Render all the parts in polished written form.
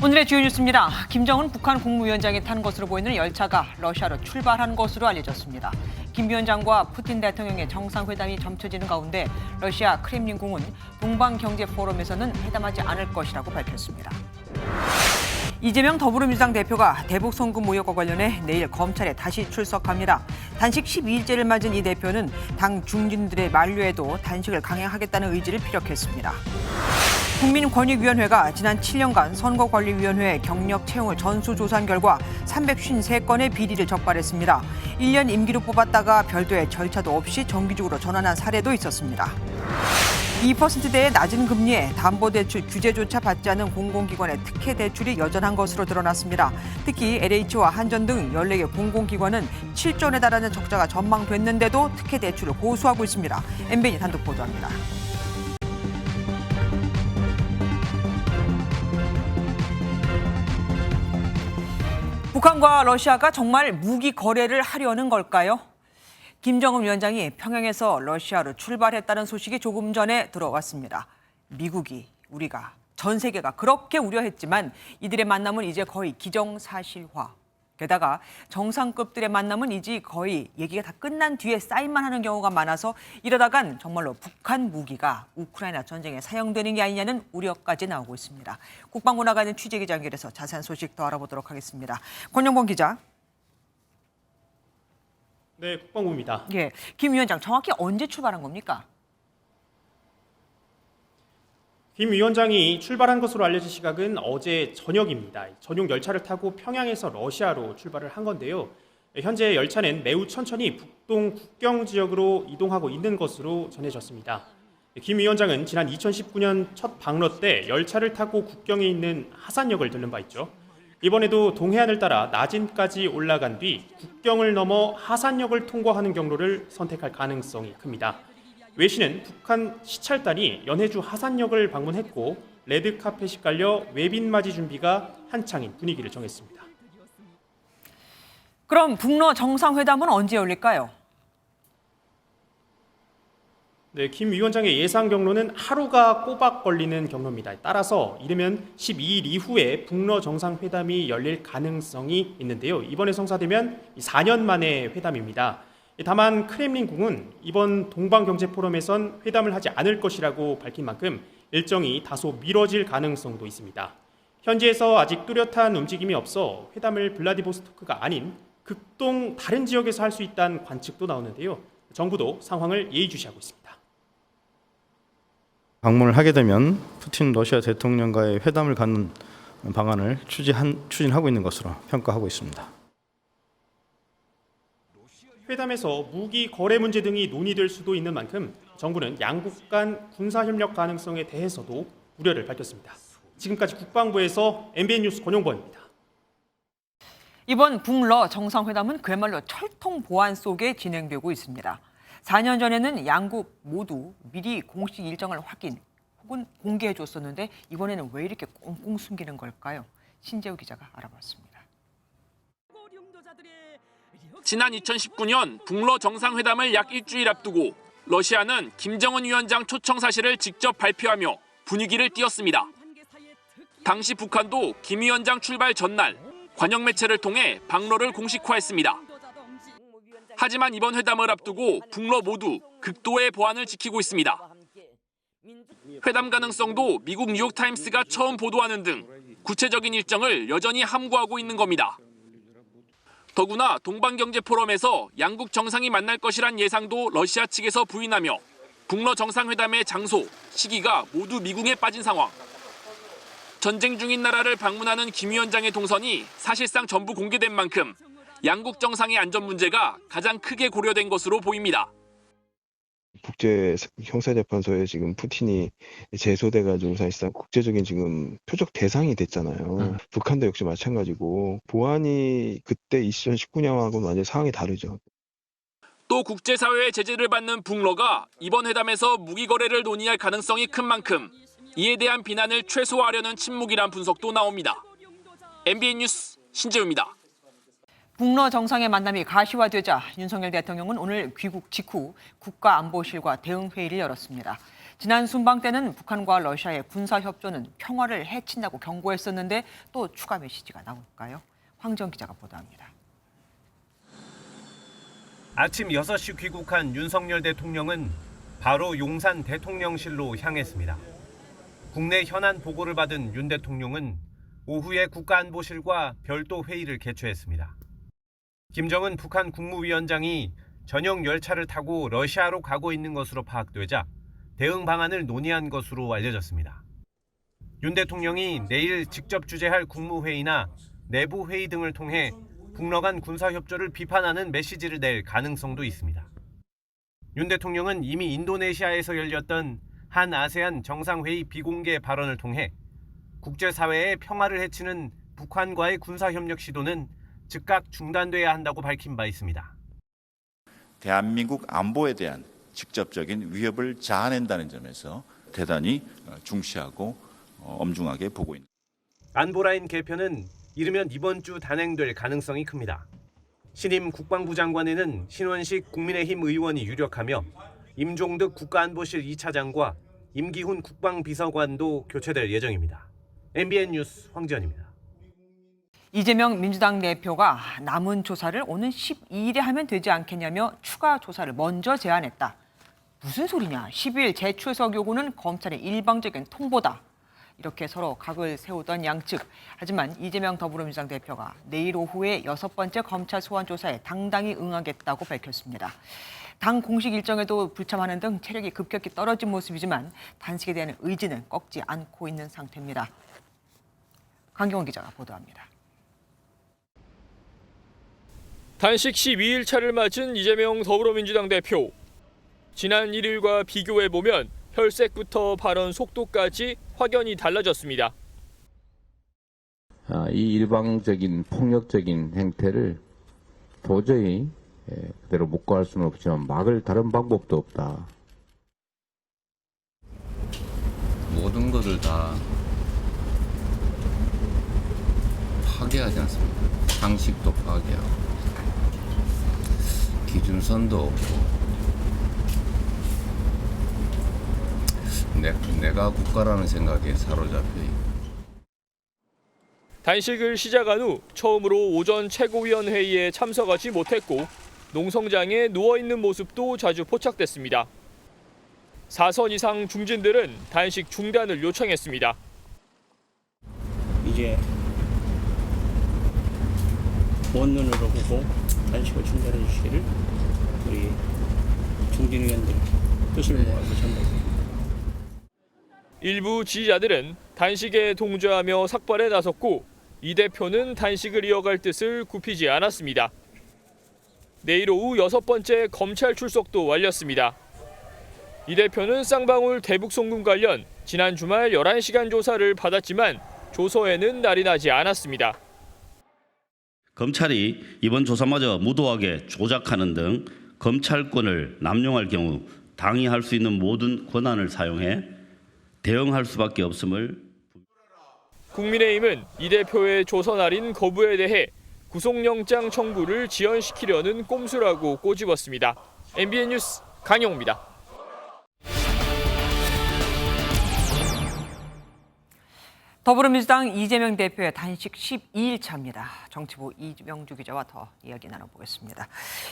오늘의 주요 뉴스입니다. 김정은 북한 국무위원장이 탄 것으로 보이는 열차가 러시아로 출발한 것으로 알려졌습니다. 김 위원장과 푸틴 대통령의 정상회담이 점쳐지는 가운데 러시아 크렘린궁은 동방경제포럼에서는 회담하지 않을 것이라고 밝혔습니다. 이재명 더불어민주당 대표가 대북 송금 의혹과 관련해 내일 검찰에 다시 출석합니다. 단식 12일째를 맞은 이 대표는 당 중진들의 만류에도 단식을 강행하겠다는 의지를 피력했습니다. 국민권익위원회가 지난 7년간 선거관리위원회 경력 채용을 전수조사한 결과 353건의 비리를 적발했습니다. 1년 임기로 뽑았다가 별도의 절차도 없이 정기적으로 전환한 사례도 있었습니다. 2%대의 낮은 금리에 담보대출 규제조차 받지 않은 공공기관의 특혜 대출이 여전한 것으로 드러났습니다. 특히 LH와 한전 등 14개 공공기관은 7조 원에 달하는 적자가 전망됐는데도 특혜 대출을 고수하고 있습니다. MBN이 단독 보도합니다. 북한과 러시아가 정말 무기 거래를 하려는 걸까요? 김정은 위원장이 평양에서 러시아로 출발했다는 소식이 조금 전에 들어왔습니다. 미국이, 우리가, 전 세계가 그렇게 우려했지만 이들의 만남은 이제 거의 기정사실화. 게다가 정상급들의 만남은 이제 거의 얘기가 다 끝난 뒤에 사인만 하는 경우가 많아서 이러다간 정말로 북한 무기가 우크라이나 전쟁에 사용되는 게 아니냐는 우려까지 나오고 있습니다. 국방부 나가 있는 취재기자 연결해서 자세한 소식 더 알아보도록 하겠습니다. 권영범 기자. 네, 국방부입니다. 예, 김 위원장 정확히 언제 출발한 겁니까? 김 위원장이 출발한 것으로 알려진 시각은 어제 저녁입니다. 전용 열차를 타고 평양에서 러시아로 출발을 한 건데요. 현재 열차는 매우 천천히 북동 국경 지역으로 이동하고 있는 것으로 전해졌습니다. 김 위원장은 지난 2019년 첫 방러 때 열차를 타고 국경에 있는 하산역을 들른 바 있죠. 이번에도 동해안을 따라 나진까지 올라간 뒤 국경을 넘어 하산역을 통과하는 경로를 선택할 가능성이 큽니다. 웨 씨는 북한 시찰단이 연해주 하산역을 방문했고 레드카펫이 깔려 외빈 맞이 준비가 한창인 분위기를 정했습니다. 그럼 북러 정상회담은 언제 열릴까요? 네, 김 위원장의 예상 경로는 하루가 꼬박 걸리는 경로입니다. 따라서 이르면 12일 이후에 북러 정상회담이 열릴 가능성이 있는데요. 이번에 성사되면 4년 만의 회담입니다. 다만 크렘린궁은 이번 동방경제포럼에선 회담을 하지 않을 것이라고 밝힌 만큼 일정이 다소 미뤄질 가능성도 있습니다. 현지에서 아직 뚜렷한 움직임이 없어 회담을 블라디보스토크가 아닌 극동 다른 지역에서 할 수 있다는 관측도 나오는데요. 정부도 상황을 예의주시하고 있습니다. 방문을 하게 되면 푸틴 러시아 대통령과의 회담을 갖는 방안을 추진하고 있는 것으로 평가하고 있습니다. 회담에서 무기 거래 문제 등이 논의될 수도 있는 만큼 정부는 양국 간 군사협력 가능성에 대해서도 우려를 밝혔습니다. 지금까지 국방부에서 MBN 뉴스 권용범입니다. 이번 북러 정상회담은 그야말로 철통 보안 속에 진행되고 있습니다. 4년 전에는 양국 모두 미리 공식 일정을 확인 혹은 공개해 줬었는데 이번에는 왜 이렇게 꽁꽁 숨기는 걸까요? 신재우 기자가 알아봤습니다. 지난 2019년 북러 정상회담을 약 일주일 앞두고 러시아는 김정은 위원장 초청 사실을 직접 발표하며 분위기를 띄웠습니다. 당시 북한도 김 위원장 출발 전날 관영 매체를 통해 방러를 공식화했습니다. 하지만 이번 회담을 앞두고 북러 모두 극도의 보안을 지키고 있습니다. 회담 가능성도 미국 뉴욕타임스가 처음 보도하는 등 구체적인 일정을 여전히 함구하고 있는 겁니다. 더구나 동방경제포럼에서 양국 정상이 만날 것이란 예상도 러시아 측에서 부인하며 북러 정상회담의 장소, 시기가 모두 미궁에 빠진 상황. 전쟁 중인 나라를 방문하는 김 위원장의 동선이 사실상 전부 공개된 만큼 양국 정상의 안전 문제가 가장 크게 고려된 것으로 보입니다. 국제 형사재판소에 지금 푸틴이 제소돼가지고 사실상 국제적인 지금 표적 대상이 됐잖아요. 북한도 역시 마찬가지고 보안이 그때 2019년하고는 완전히 상황이 다르죠. 또 국제사회의 제재를 받는 북러가 이번 회담에서 무기 거래를 논의할 가능성이 큰 만큼 이에 대한 비난을 최소화하려는 침묵이란 분석도 나옵니다. MBN 뉴스 신재우입니다. 북러 정상의 만남이 가시화되자 윤석열 대통령은 오늘 귀국 직후 국가안보실과 대응회의를 열었습니다. 지난 순방 때는 북한과 러시아의 군사 협조는 평화를 해친다고 경고했었는데 또 추가 메시지가 나올까요? 황정 기자가 보도합니다. 아침 6시 귀국한 윤석열 대통령은 바로 용산 대통령실로 향했습니다. 국내 현안 보고를 받은 윤 대통령은 오후에 국가안보실과 별도 회의를 개최했습니다. 김정은 북한 국무위원장이 전용 열차를 타고 러시아로 가고 있는 것으로 파악되자 대응 방안을 논의한 것으로 알려졌습니다. 윤 대통령이 내일 직접 주재할 국무회의나 내부 회의 등을 통해 북러 간 군사협조를 비판하는 메시지를 낼 가능성도 있습니다. 윤 대통령은 이미 인도네시아에서 열렸던 한 아세안 정상회의 비공개 발언을 통해 국제사회의 평화를 해치는 북한과의 군사협력 시도는 즉각 중단돼야 한다고 밝힌 바 있습니다. 대한민국 안보에 대한 직접적인 위협을 자아낸다는 점에서 대단히 중시하고 엄중하게 보고 있습니다. 안보라인 개편은 이르면 이번 주 단행될 가능성이 큽니다. 신임 국방부 장관에는 신원식 국민의힘 의원이 유력하며 임종득 국가안보실 2차장과 임기훈 국방비서관도 교체될 예정입니다. MBN 뉴스 황지연입니다. 이재명 민주당 대표가 남은 조사를 오는 12일에 하면 되지 않겠냐며 추가 조사를 먼저 제안했다. 무슨 소리냐? 12일 재출석 요구는 검찰의 일방적인 통보다. 이렇게 서로 각을 세우던 양측. 하지만 이재명 더불어민주당 대표가 내일 오후에 6번째 검찰 소환 조사에 당당히 응하겠다고 밝혔습니다. 당 공식 일정에도 불참하는 등 체력이 급격히 떨어진 모습이지만 단식에 대한 의지는 꺾지 않고 있는 상태입니다. 강경원 기자가 보도합니다. 단식 12일 차를 맞은 이재명 더불어민주당 대표. 지난 1일과 비교해보면 혈색부터 발언 속도까지 확연히 달라졌습니다. 이 일방적인 폭력적인 행태를 도저히 그대로 묵과할 수는 없지만 막을 다른 방법도 없다. 모든 것을 다 파괴하지 않습니까? 상식도 파괴하고 기준선도 없고 내가 국가라는 생각에 사로잡혀 있고. 단식을 시작한 후 처음으로 오전 최고위원회의에 참석하지 못했고 농성장에 누워있는 모습도 자주 포착됐습니다. 4선 이상 중진들은 단식 중단을 요청했습니다. 이제 원눈으로 보고 단식을 중단해 주시기를 우리 중진 의원들 뜻을 모아서 전달합니다. 일부 지지자들은 단식에 동조하며 삭발에 나섰고 이 대표는 단식을 이어갈 뜻을 굽히지 않았습니다. 내일 오후 6번째 검찰 출석도 완료했습니다. 이 대표는 쌍방울 대북송금 관련 지난 주말 11시간 조사를 받았지만 조서에는 날이 나지 않았습니다. 검찰이 이번 조사마저 무도하게 조작하는 등 검찰권을 남용할 경우 당이 할 수 있는 모든 권한을 사용해 대응할 수밖에 없음을. 국민의힘은 이 대표의 조서 날인 거부에 대해 구속영장 청구를 지연시키려는 꼼수라고 꼬집었습니다. MBN 뉴스 강용호입니다. 더불어민주당 이재명 대표의 단식 12일 차입니다. 정치부 이명주 기자와 더 이야기 나눠보겠습니다.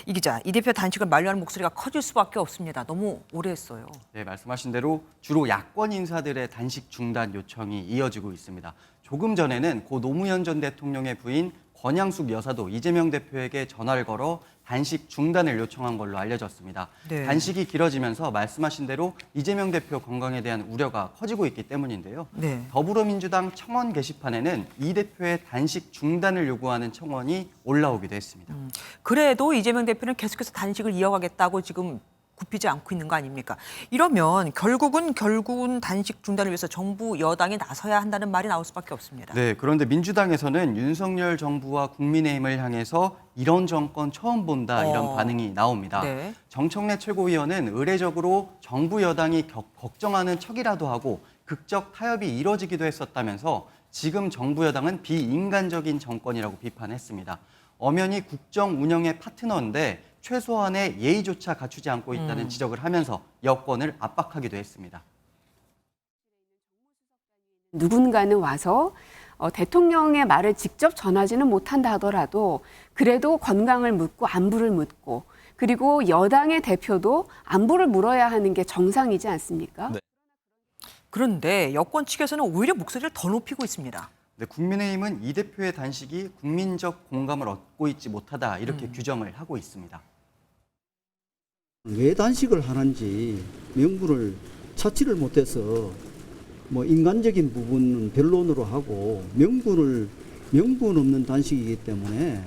이 기자, 이 대표 단식을 만류하는 목소리가 커질 수밖에 없습니다. 너무 오래 했어요. 네, 말씀하신 대로 주로 야권 인사들의 단식 중단 요청이 이어지고 있습니다. 조금 전에는 고 노무현 전 대통령의 부인 권양숙 여사도 이재명 대표에게 전화를 걸어 단식 중단을 요청한 걸로 알려졌습니다. 네. 단식이 길어지면서 말씀하신 대로 이재명 대표 건강에 대한 우려가 커지고 있기 때문인데요. 네. 더불어민주당 청원 게시판에는 이 대표의 단식 중단을 요구하는 청원이 올라오기도 했습니다. 그래도 이재명 대표는 계속해서 단식을 이어가겠다고 지금 굽히지 않고 있는 거 아닙니까? 이러면 결국은 단식 중단을 위해서 정부 여당이 나서야 한다는 말이 나올 수밖에 없습니다. 네, 그런데 민주당에서는 윤석열 정부와 국민의힘을 향해서 이런 정권 처음 본다 이런 반응이 나옵니다. 네. 정청래 최고위원은 의례적으로 정부 여당이 걱정하는 척이라도 하고 극적 타협이 이뤄지기도 했었다면서 지금 정부 여당은 비인간적인 정권이라고 비판했습니다. 엄연히 국정 운영의 파트너인데 최소한의 예의조차 갖추지 않고 있다는 지적을 하면서 여권을 압박하기도 했습니다. 누군가는 와서 대통령의 말을 직접 전하지는 못한다 하더라도 그래도 건강을 묻고 안부를 묻고 그리고 여당의 대표도 안부를 물어야 하는 게 정상이지 않습니까? 네. 그런데 여권 측에서는 오히려 목소리를 더 높이고 있습니다. 네, 국민의힘은 이 대표의 단식이 국민적 공감을 얻고 있지 못하다 이렇게 규정을 하고 있습니다. 왜 단식을 하는지 명분을 찾지를 못해서 뭐 인간적인 부분은 변론으로 하고 명분 없는 단식이기 때문에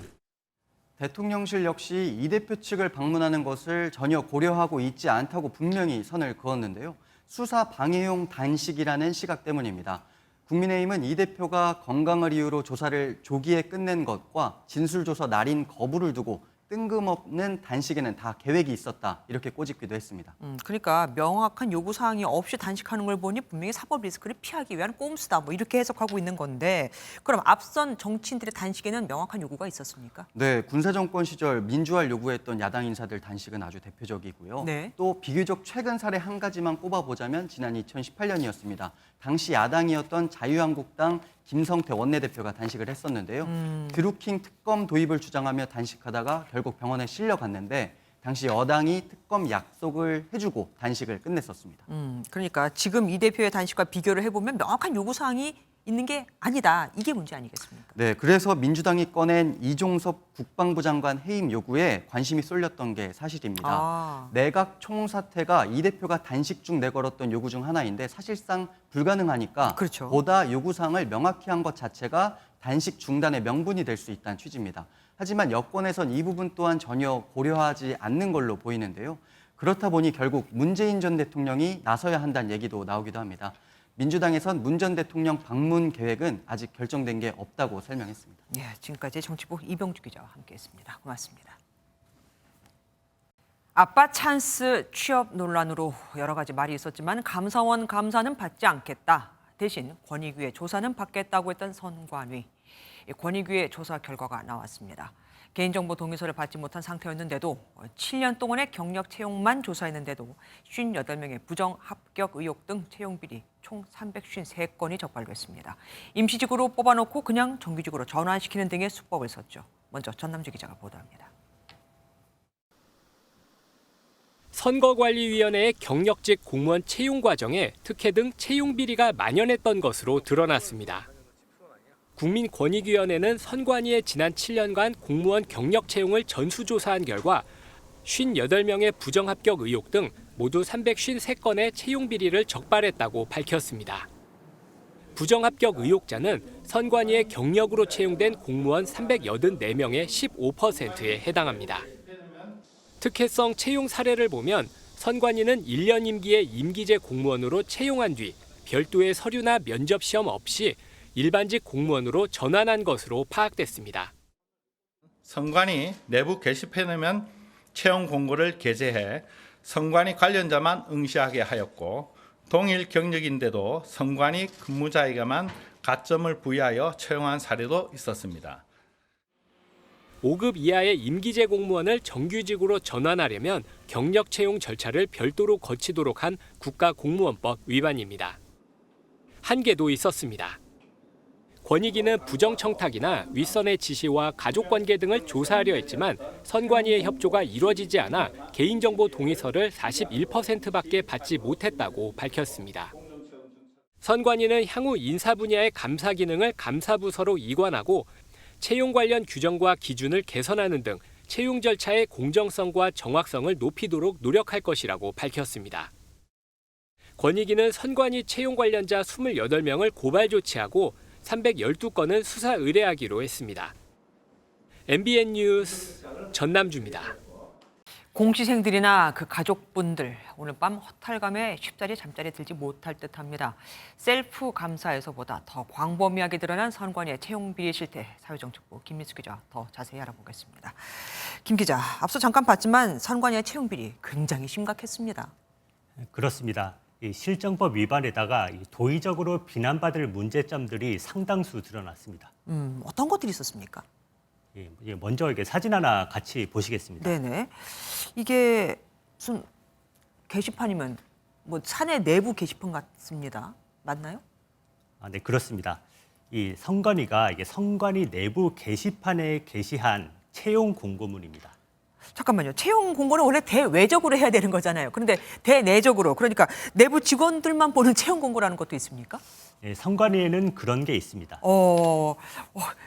대통령실 역시 이 대표 측을 방문하는 것을 전혀 고려하고 있지 않다고 분명히 선을 그었는데요. 수사 방해용 단식이라는 시각 때문입니다. 국민의힘은 이 대표가 건강을 이유로 조사를 조기에 끝낸 것과 진술조서 날인 거부를 두고 뜬금없는 단식에는 다 계획이 있었다 이렇게 꼬집기도 했습니다. 그러니까 명확한 요구 사항이 없이 단식하는 걸 보니 분명히 사법 리스크를 피하기 위한 꼼수다 뭐 이렇게 해석하고 있는 건데 그럼 앞선 정치인들의 단식에는 명확한 요구가 있었습니까? 네, 군사정권 시절 민주화를 요구했던 야당 인사들 단식은 아주 대표적이고요. 네. 또 비교적 최근 사례 한 가지만 꼽아보자면 지난 2018년이었습니다. 당시 야당이었던 자유한국당 김성태 원내대표가 단식을 했었는데요. 드루킹 특검 도입을 주장하며 단식하다가 결국 병원에 실려갔는데 당시 여당이 특검 약속을 해주고 단식을 끝냈었습니다. 그러니까 지금 이 대표의 단식과 비교를 해보면 명확한 요구 사항이 있는 게 아니다. 이게 문제 아니겠습니까? 네, 그래서 민주당이 꺼낸 이종섭 국방부 장관 해임 요구에 관심이 쏠렸던 게 사실입니다. 내각 총사퇴가 이 대표가 단식 중 내걸었던 요구 중 하나인데 사실상 불가능하니까 그렇죠. 보다 요구사항을 명확히 한 것 자체가 단식 중단의 명분이 될 수 있다는 취지입니다. 하지만 여권에선 이 부분 또한 전혀 고려하지 않는 걸로 보이는데요. 그렇다 보니 결국 문재인 전 대통령이 나서야 한다는 얘기도 나오기도 합니다. 민주당에선 문 전 대통령 방문 계획은 아직 결정된 게 없다고 설명했습니다. 예, 지금까지 정치부 이병주 기자와 함께했습니다. 고맙습니다. 아빠 찬스 취업 논란으로 여러 가지 말이 있었지만 감사원 감사는 받지 않겠다. 대신 권익위의 조사는 받겠다고 했던 선관위. 권익위의 조사 결과가 나왔습니다. 개인정보 동의서를 받지 못한 상태였는데도 7년 동안의 경력 채용만 조사했는데도 58명의 부정 합격 의혹 등 채용 비리 총 353건이 적발됐습니다. 임시직으로 뽑아놓고 그냥 정규직으로 전환시키는 등의 수법을 썼죠. 먼저 전남주 기자가 보도합니다. 선거관리위원회의 경력직 공무원 채용 과정에 특혜 등 채용 비리가 만연했던 것으로 드러났습니다. 국민권익위원회는 선관위의 지난 7년간 공무원 경력 채용을 전수조사한 결과 58명의 부정합격 의혹 등 모두 353건의 채용 비리를 적발했다고 밝혔습니다. 부정합격 의혹자는 선관위의 경력으로 채용된 공무원 384명의 15%에 해당합니다. 특혜성 채용 사례를 보면 선관위는 1년 임기의 임기제 공무원으로 채용한 뒤 별도의 서류나 면접 시험 없이 일반직 공무원으로 전환한 것으로 파악됐습니다. 선관위 내부 게시판에만 채용 공고를 게재해 선관위 관련자만 응시하게 하였고 동일 경력인데도 선관위 근무자에게만 가점을 부여하여 채용한 사례도 있었습니다. 5급 이하의 임기제 공무원을 정규직으로 전환하려면 경력 채용 절차를 별도로 거치도록 한 국가공무원법 위반입니다. 한계도 있었습니다. 권익위는 부정청탁이나 윗선의 지시와 가족관계 등을 조사하려 했지만 선관위의 협조가 이루어지지 않아 개인정보 동의서를 41%밖에 받지 못했다고 밝혔습니다. 선관위는 향후 인사 분야의 감사 기능을 감사부서로 이관하고 채용 관련 규정과 기준을 개선하는 등 채용 절차의 공정성과 정확성을 높이도록 노력할 것이라고 밝혔습니다. 권익위는 선관위 채용 관련자 28명을 고발 조치하고 312건은 수사 의뢰하기로 했습니다. MBN 뉴스 전남주입니다. 공시생들이나 그 가족분들 오늘 밤 허탈감에 쉽사리 잠자리에 들지 못할 듯합니다. 셀프 감사에서보다 더 광범위하게 드러난 선관위의 채용 비리 실태 사회정책부 김민수 기자 더 자세히 알아보겠습니다. 김 기자, 앞서 잠깐 봤지만 선관위의 채용 비리 굉장히 심각했습니다. 그렇습니다. 이 실정법 위반에다가 도의적으로 비난받을 문제점들이 상당수 드러났습니다. 어떤 것들이 있었습니까? 예, 먼저 이게 사진 하나 같이 보시겠습니다. 네네. 이게 무슨 게시판이면 뭐 사내 내부 게시판 같습니다. 맞나요? 네, 그렇습니다. 이 선관위가 이게 선관위 내부 게시판에 게시한 채용 공고문입니다. 잠깐만요. 채용 공고는 원래 대외적으로 해야 되는 거잖아요. 그런데 대내적으로, 그러니까 내부 직원들만 보는 채용 공고라는 것도 있습니까? 예, 선관위에는 그런 게 있습니다.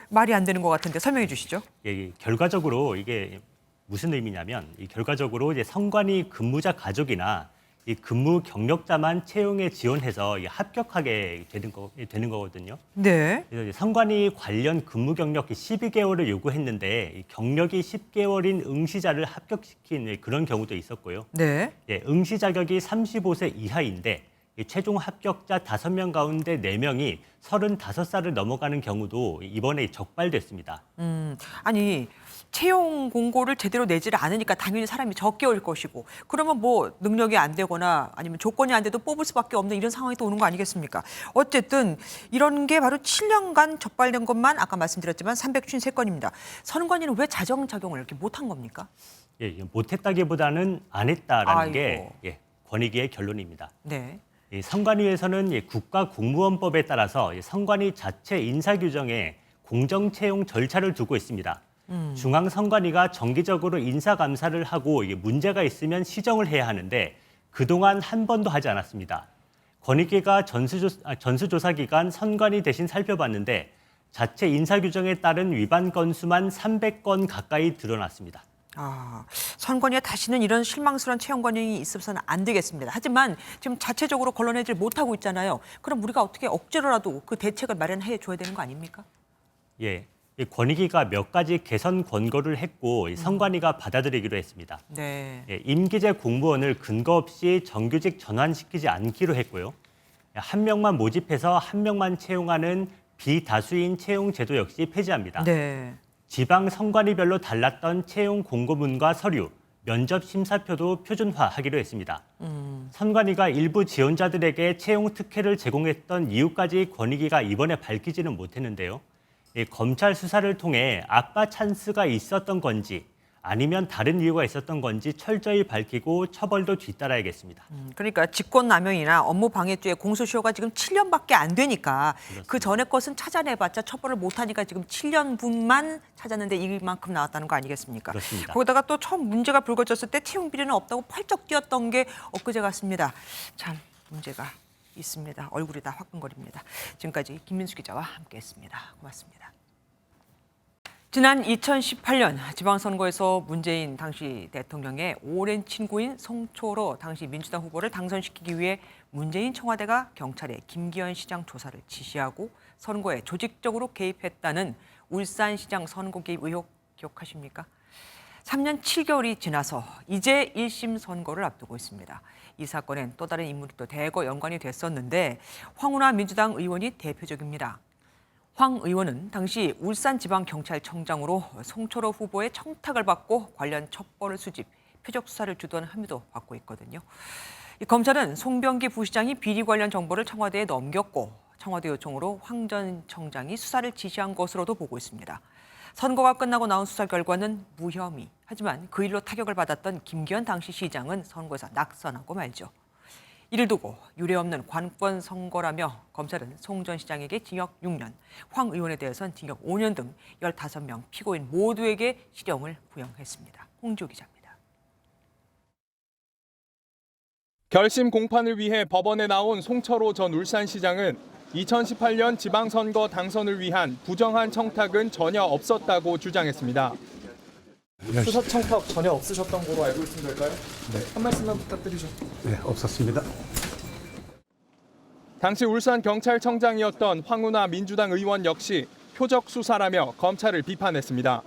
말이 안 되는 것 같은데 설명해 주시죠. 예, 결과적으로 이게 무슨 의미냐면 이 결과적으로 이제 선관위 근무자 가족이나 이 근무 경력자만 채용에 지원해서 합격하게 되는 거거든요. 네. 그래서 이제 선관위 관련 근무 경력 12개월을 요구했는데 이 경력이 10개월인 응시자를 합격시킨 그런 경우도 있었고요. 네. 예, 응시 자격이 35세 이하인데 이 최종 합격자 5명 가운데 4명이 35살을 넘어가는 경우도 이번에 적발됐습니다. 아니 채용 공고를 제대로 내지를 않으니까 당연히 사람이 적게 올 것이고, 그러면 뭐 능력이 안 되거나 아니면 조건이 안 돼도 뽑을 수밖에 없는 이런 상황이 또 오는 거 아니겠습니까? 어쨌든 이런 게 바로 7년간 적발된 것만 아까 말씀드렸지만 353건입니다. 선관위는 왜 자정작용을 이렇게 못한 겁니까? 예, 못했다기보다는 안 했다라는 아이고. 게 권익위의 결론입니다. 네. 이 선관위에서는 국가공무원법에 따라서 선관위 자체 인사규정에 공정채용 절차를 두고 있습니다. 중앙선관위가 정기적으로 인사감사를 하고 문제가 있으면 시정을 해야 하는데 그동안 한 번도 하지 않았습니다. 권익위가 전수조사 기간 선관위 대신 살펴봤는데 자체 인사규정에 따른 위반 건수만 300건 가까이 드러났습니다. 선관위에 다시는 이런 실망스러운 채용 관행이 있어서는 안 되겠습니다. 하지만 지금 자체적으로 걸러내질 못하고 있잖아요. 그럼 우리가 어떻게 억지로라도 그 대책을 마련해 줘야 되는 거 아닙니까? 예, 이 권익위가 몇 가지 개선 권고를 했고 선관위가 받아들이기로 했습니다. 네. 예, 임기제 공무원을 근거 없이 정규직 전환시키지 않기로 했고요. 한 명만 모집해서 한 명만 채용하는 비다수인 채용 제도 역시 폐지합니다. 네. 지방 선관위별로 달랐던 채용 공고문과 서류, 면접 심사표도 표준화하기로 했습니다. 선관위가 일부 지원자들에게 채용 특혜를 제공했던 이유까지 권익위가 이번에 밝히지는 못했는데요. 검찰 수사를 통해 아빠 찬스가 있었던 건지 아니면 다른 이유가 있었던 건지 철저히 밝히고 처벌도 뒤따라야겠습니다. 그러니까 직권남용이나 업무방해죄의 공소시효가 지금 7년밖에 안 되니까 그렇습니다. 그 전에 것은 찾아내봤자 처벌을 못하니까 지금 7년분만 찾았는데 이만큼 나왔다는 거 아니겠습니까? 그렇습니다. 거기다가 또 처음 문제가 불거졌을 때 채용 비리는 없다고 펄쩍 뛰었던 게 엊그제 같습니다. 참 문제가 있습니다. 얼굴이 다 화끈거립니다. 지금까지 김민수 기자와 함께했습니다. 고맙습니다. 지난 2018년 지방선거에서 문재인 당시 대통령의 오랜 친구인 송초로 당시 민주당 후보를 당선시키기 위해 문재인 청와대가 경찰에 김기현 시장 조사를 지시하고 선거에 조직적으로 개입했다는 울산시장 선거 개입 의혹 기억하십니까? 3년 7개월이 지나서 이제 1심 선거를 앞두고 있습니다. 이 사건엔 또 다른 인물이 또 대거 연관이 됐었는데 황운하 민주당 의원이 대표적입니다. 황 의원은 당시 울산지방경찰청장으로 송철호 후보의 청탁을 받고 관련 첩보를 수집, 표적 수사를 주도한 혐의도 받고 있거든요. 검찰은 송병기 부시장이 비리 관련 정보를 청와대에 넘겼고 청와대 요청으로 황 전 청장이 수사를 지시한 것으로도 보고 있습니다. 선거가 끝나고 나온 수사 결과는 무혐의. 하지만 그 일로 타격을 받았던 김기현 당시 시장은 선거에서 낙선하고 말죠. 이를 두고 유례없는 관권 선거라며 검찰은 송 전 시장에게 징역 6년, 황 의원에 대해서는 징역 5년 등 15명 피고인 모두에게 실형을 구형했습니다. 홍지호 기자입니다. 결심 공판을 위해 법원에 나온 송철호 전 울산시장은 2018년 지방선거 당선을 위한 부정한 청탁은 전혀 없었다고 주장했습니다. 수사 청탁 전혀 없으셨던 거로 알고 있으면 될까요? 네. 한 말씀만 부탁드리죠. 네, 없었습니다. 당시 울산경찰청장이었던 황운하 민주당 의원 역시 표적 수사라며 검찰을 비판했습니다.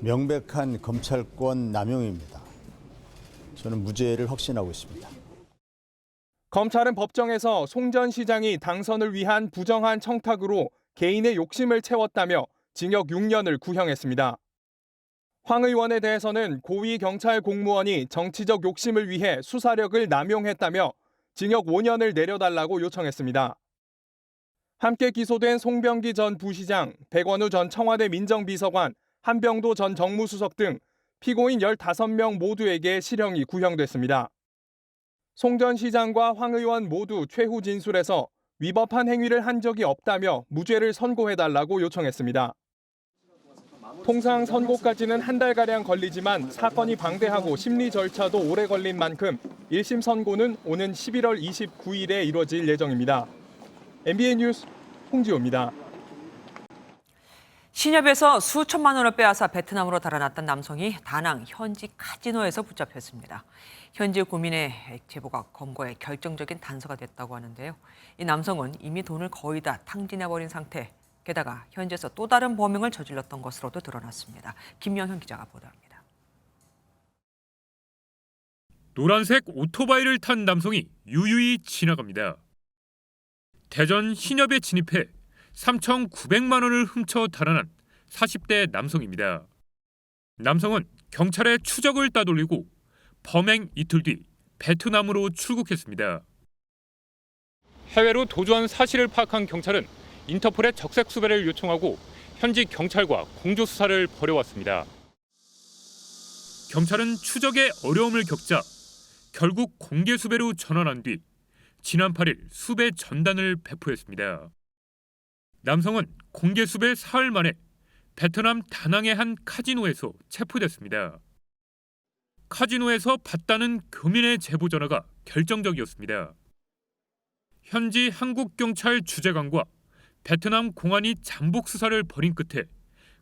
명백한 검찰권 남용입니다. 저는 무죄를 확신하고 있습니다. 검찰은 법정에서 송 전 시장이 당선을 위한 부정한 청탁으로 개인의 욕심을 채웠다며 징역 6년을 구형했습니다. 황 의원에 대해서는 고위 경찰 공무원이 정치적 욕심을 위해 수사력을 남용했다며 징역 5년을 내려달라고 요청했습니다. 함께 기소된 송병기 전 부시장, 백원우 전 청와대 민정비서관, 한병도 전 정무수석 등 피고인 15명 모두에게 실형이 구형됐습니다. 송 전 시장과 황 의원 모두 최후 진술에서 위법한 행위를 한 적이 없다며 무죄를 선고해달라고 요청했습니다. 통상 선고까지는 한 달가량 걸리지만 사건이 방대하고 심리 절차도 오래 걸린 만큼 1심 선고는 오는 11월 29일에 이뤄질 예정입니다. MBN 뉴스 홍지호입니다. 신협에서 수천만 원을 빼앗아 베트남으로 달아났던 남성이 다낭 현지 카지노에서 붙잡혔습니다. 현지 고민의 제보가 검거에 결정적인 단서가 됐다고 하는데요. 이 남성은 이미 돈을 거의 다 탕진해버린 상태, 게다가 현지에서 또 다른 범행을 저질렀던 것으로도 드러났습니다. 김영현 기자가 보도합니다. 노란색 오토바이를 탄 남성이 유유히 지나갑니다. 대전 신협에 진입해 3,900만 원을 훔쳐 달아난 40대 남성입니다. 남성은 경찰의 추적을 따돌리고 범행 이틀 뒤 베트남으로 출국했습니다. 해외로 도주한 사실을 파악한 경찰은 인터폴의 적색 수배를 요청하고 현지 경찰과 공조 수사를 벌여왔습니다. 경찰은 추적에 어려움을 겪자 결국 공개 수배로 전환한 뒤 지난 8일 수배 전단을 배포했습니다. 남성은 공개 수배 사흘 만에 베트남 다낭의 한 카지노에서 체포됐습니다. 카지노에서 받다는 교민의 제보 전화가 결정적이었습니다. 현지 한국 경찰 주재관과 베트남 공안이 잠복 수사를 벌인 끝에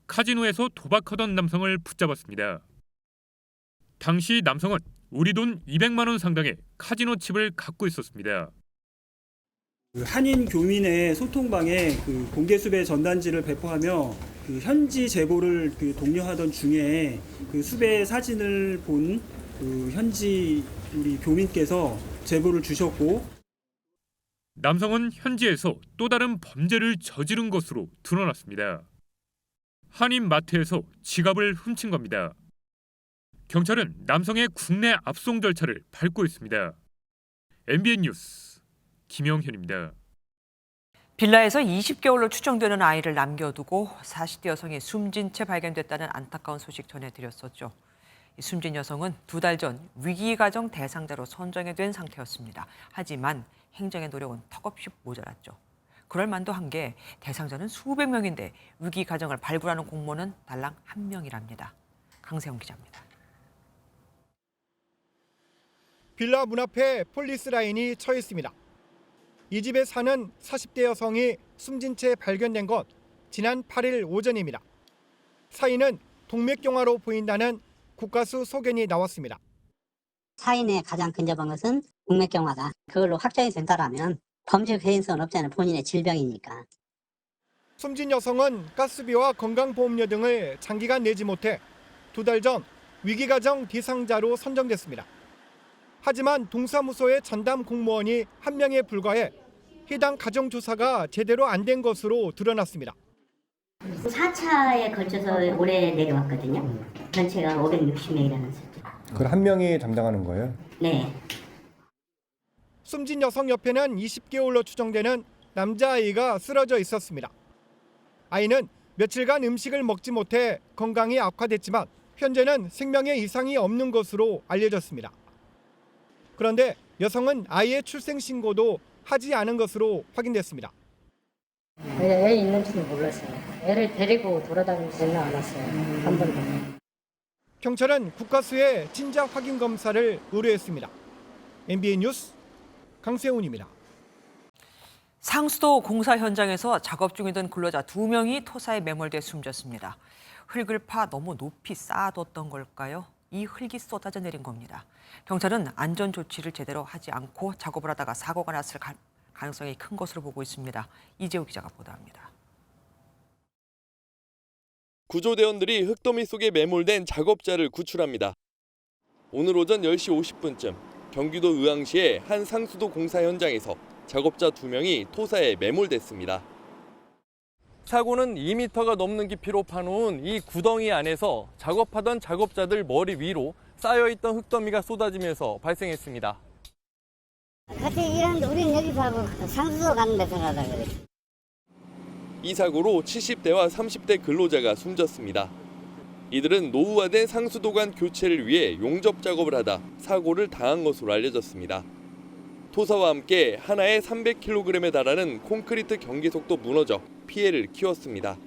카지노에서 도박하던 남성을 붙잡았습니다. 당시 남성은 우리 돈 200만 원 상당의 카지노 칩을 갖고 있었습니다. 한인 교민의 소통방에 공개 수배 전단지를 배포하며 현지 제보를 독려하던 중에 수배 사진을 본 현지 우리 교민께서 제보를 주셨고, 남성은 현지에서 또 다른 범죄를 저지른 것으로 드러났습니다. 한인 마트에서 지갑을 훔친 겁니다. 경찰은 남성의 국내 압송 절차를 밟고 있습니다. MBN 뉴스 김영현입니다. 빌라에서 20개월로 추정되는 아이를 남겨두고 40대 여성이 숨진 채 발견됐다는 안타까운 소식 전해드렸었죠. 이 숨진 여성은 2달 전 위기가정 대상자로 선정이 된 상태였습니다. 하지만 행정의 노력은 턱없이 모자랐죠. 그럴 만도 한 게 대상자는 수백 명인데 위기가정을 발굴하는 공무원은 달랑 1명이랍니다. 강세영 기자입니다. 빌라 문 앞에 폴리스 라인이 쳐 있습니다. 이 집에 사는 40대 여성이 숨진 채 발견된 건 지난 8일 오전입니다. 사인은 동맥경화로 보인다는 국가수 소견이 나왔습니다. 사인의 가장 근접한 것은 동맥경화다. 그걸로 확정이 된다라면 범죄 개연성은 없잖아요. 본인의 질병이니까. 숨진 여성은 가스비와 건강보험료 등을 장기간 내지 못해 2달 전 위기가정 대상자로 선정됐습니다. 하지만 동사무소의 전담 공무원이 1명에 불과해 해당 가정조사가 제대로 안 된 것으로 드러났습니다. 4차에 걸쳐서 올해 내려왔거든요. 전체가 560명이라는 숫자. 그걸 1명이 담당하는 거예요? 네. 숨진 여성 옆에는 20개월로 추정되는 남자아이가 쓰러져 있었습니다. 아이는 며칠간 음식을 먹지 못해 건강이 악화됐지만 현재는 생명에 이상이 없는 것으로 알려졌습니다. 그런데 여성은 아이의 출생 신고도 하지 않은 것으로 확인됐습니다. 애 있는지는 몰랐어요. 애를 데리고 돌아다니지는 않았어요. 한 번도. 경찰은 국가수의 친자 확인 검사를 의뢰했습니다. MBN 뉴스 강세훈입니다. 상수도 공사 현장에서 작업 중이던 근로자 2명이 토사에 매몰돼 숨졌습니다. 흙을 파 너무 높이 쌓아뒀던 걸까요? 이 흙이 쏟아져 내린 겁니다. 경찰은 안전 조치를 제대로 하지 않고 작업을 하다가 사고가 났을 가능성이 큰 것으로 보고 있습니다. 이재호 기자가 보도합니다. 구조대원들이 흙더미 속에 매몰된 작업자를 구출합니다. 오늘 오전 10시 50분쯤 경기도 의왕시의 한 상수도 공사 현장에서 작업자 2명이 토사에 매몰됐습니다. 사고는 2m가 넘는 깊이로 파놓은 이 구덩이 안에서 작업하던 작업자들 머리 위로 쌓여있던 흙더미가 쏟아지면서 발생했습니다. 같이 일하는데 우리는 여기서 하고 상수도 가는 데서 가다 그래. 이 사고로 70대와 30대 근로자가 숨졌습니다. 이들은 노후화된 상수도관 교체를 위해 용접 작업을 하다 사고를 당한 것으로 알려졌습니다. 토사와 함께 하나에 300kg에 달하는 콘크리트 경계석도 무너져 피해를 키웠습니다.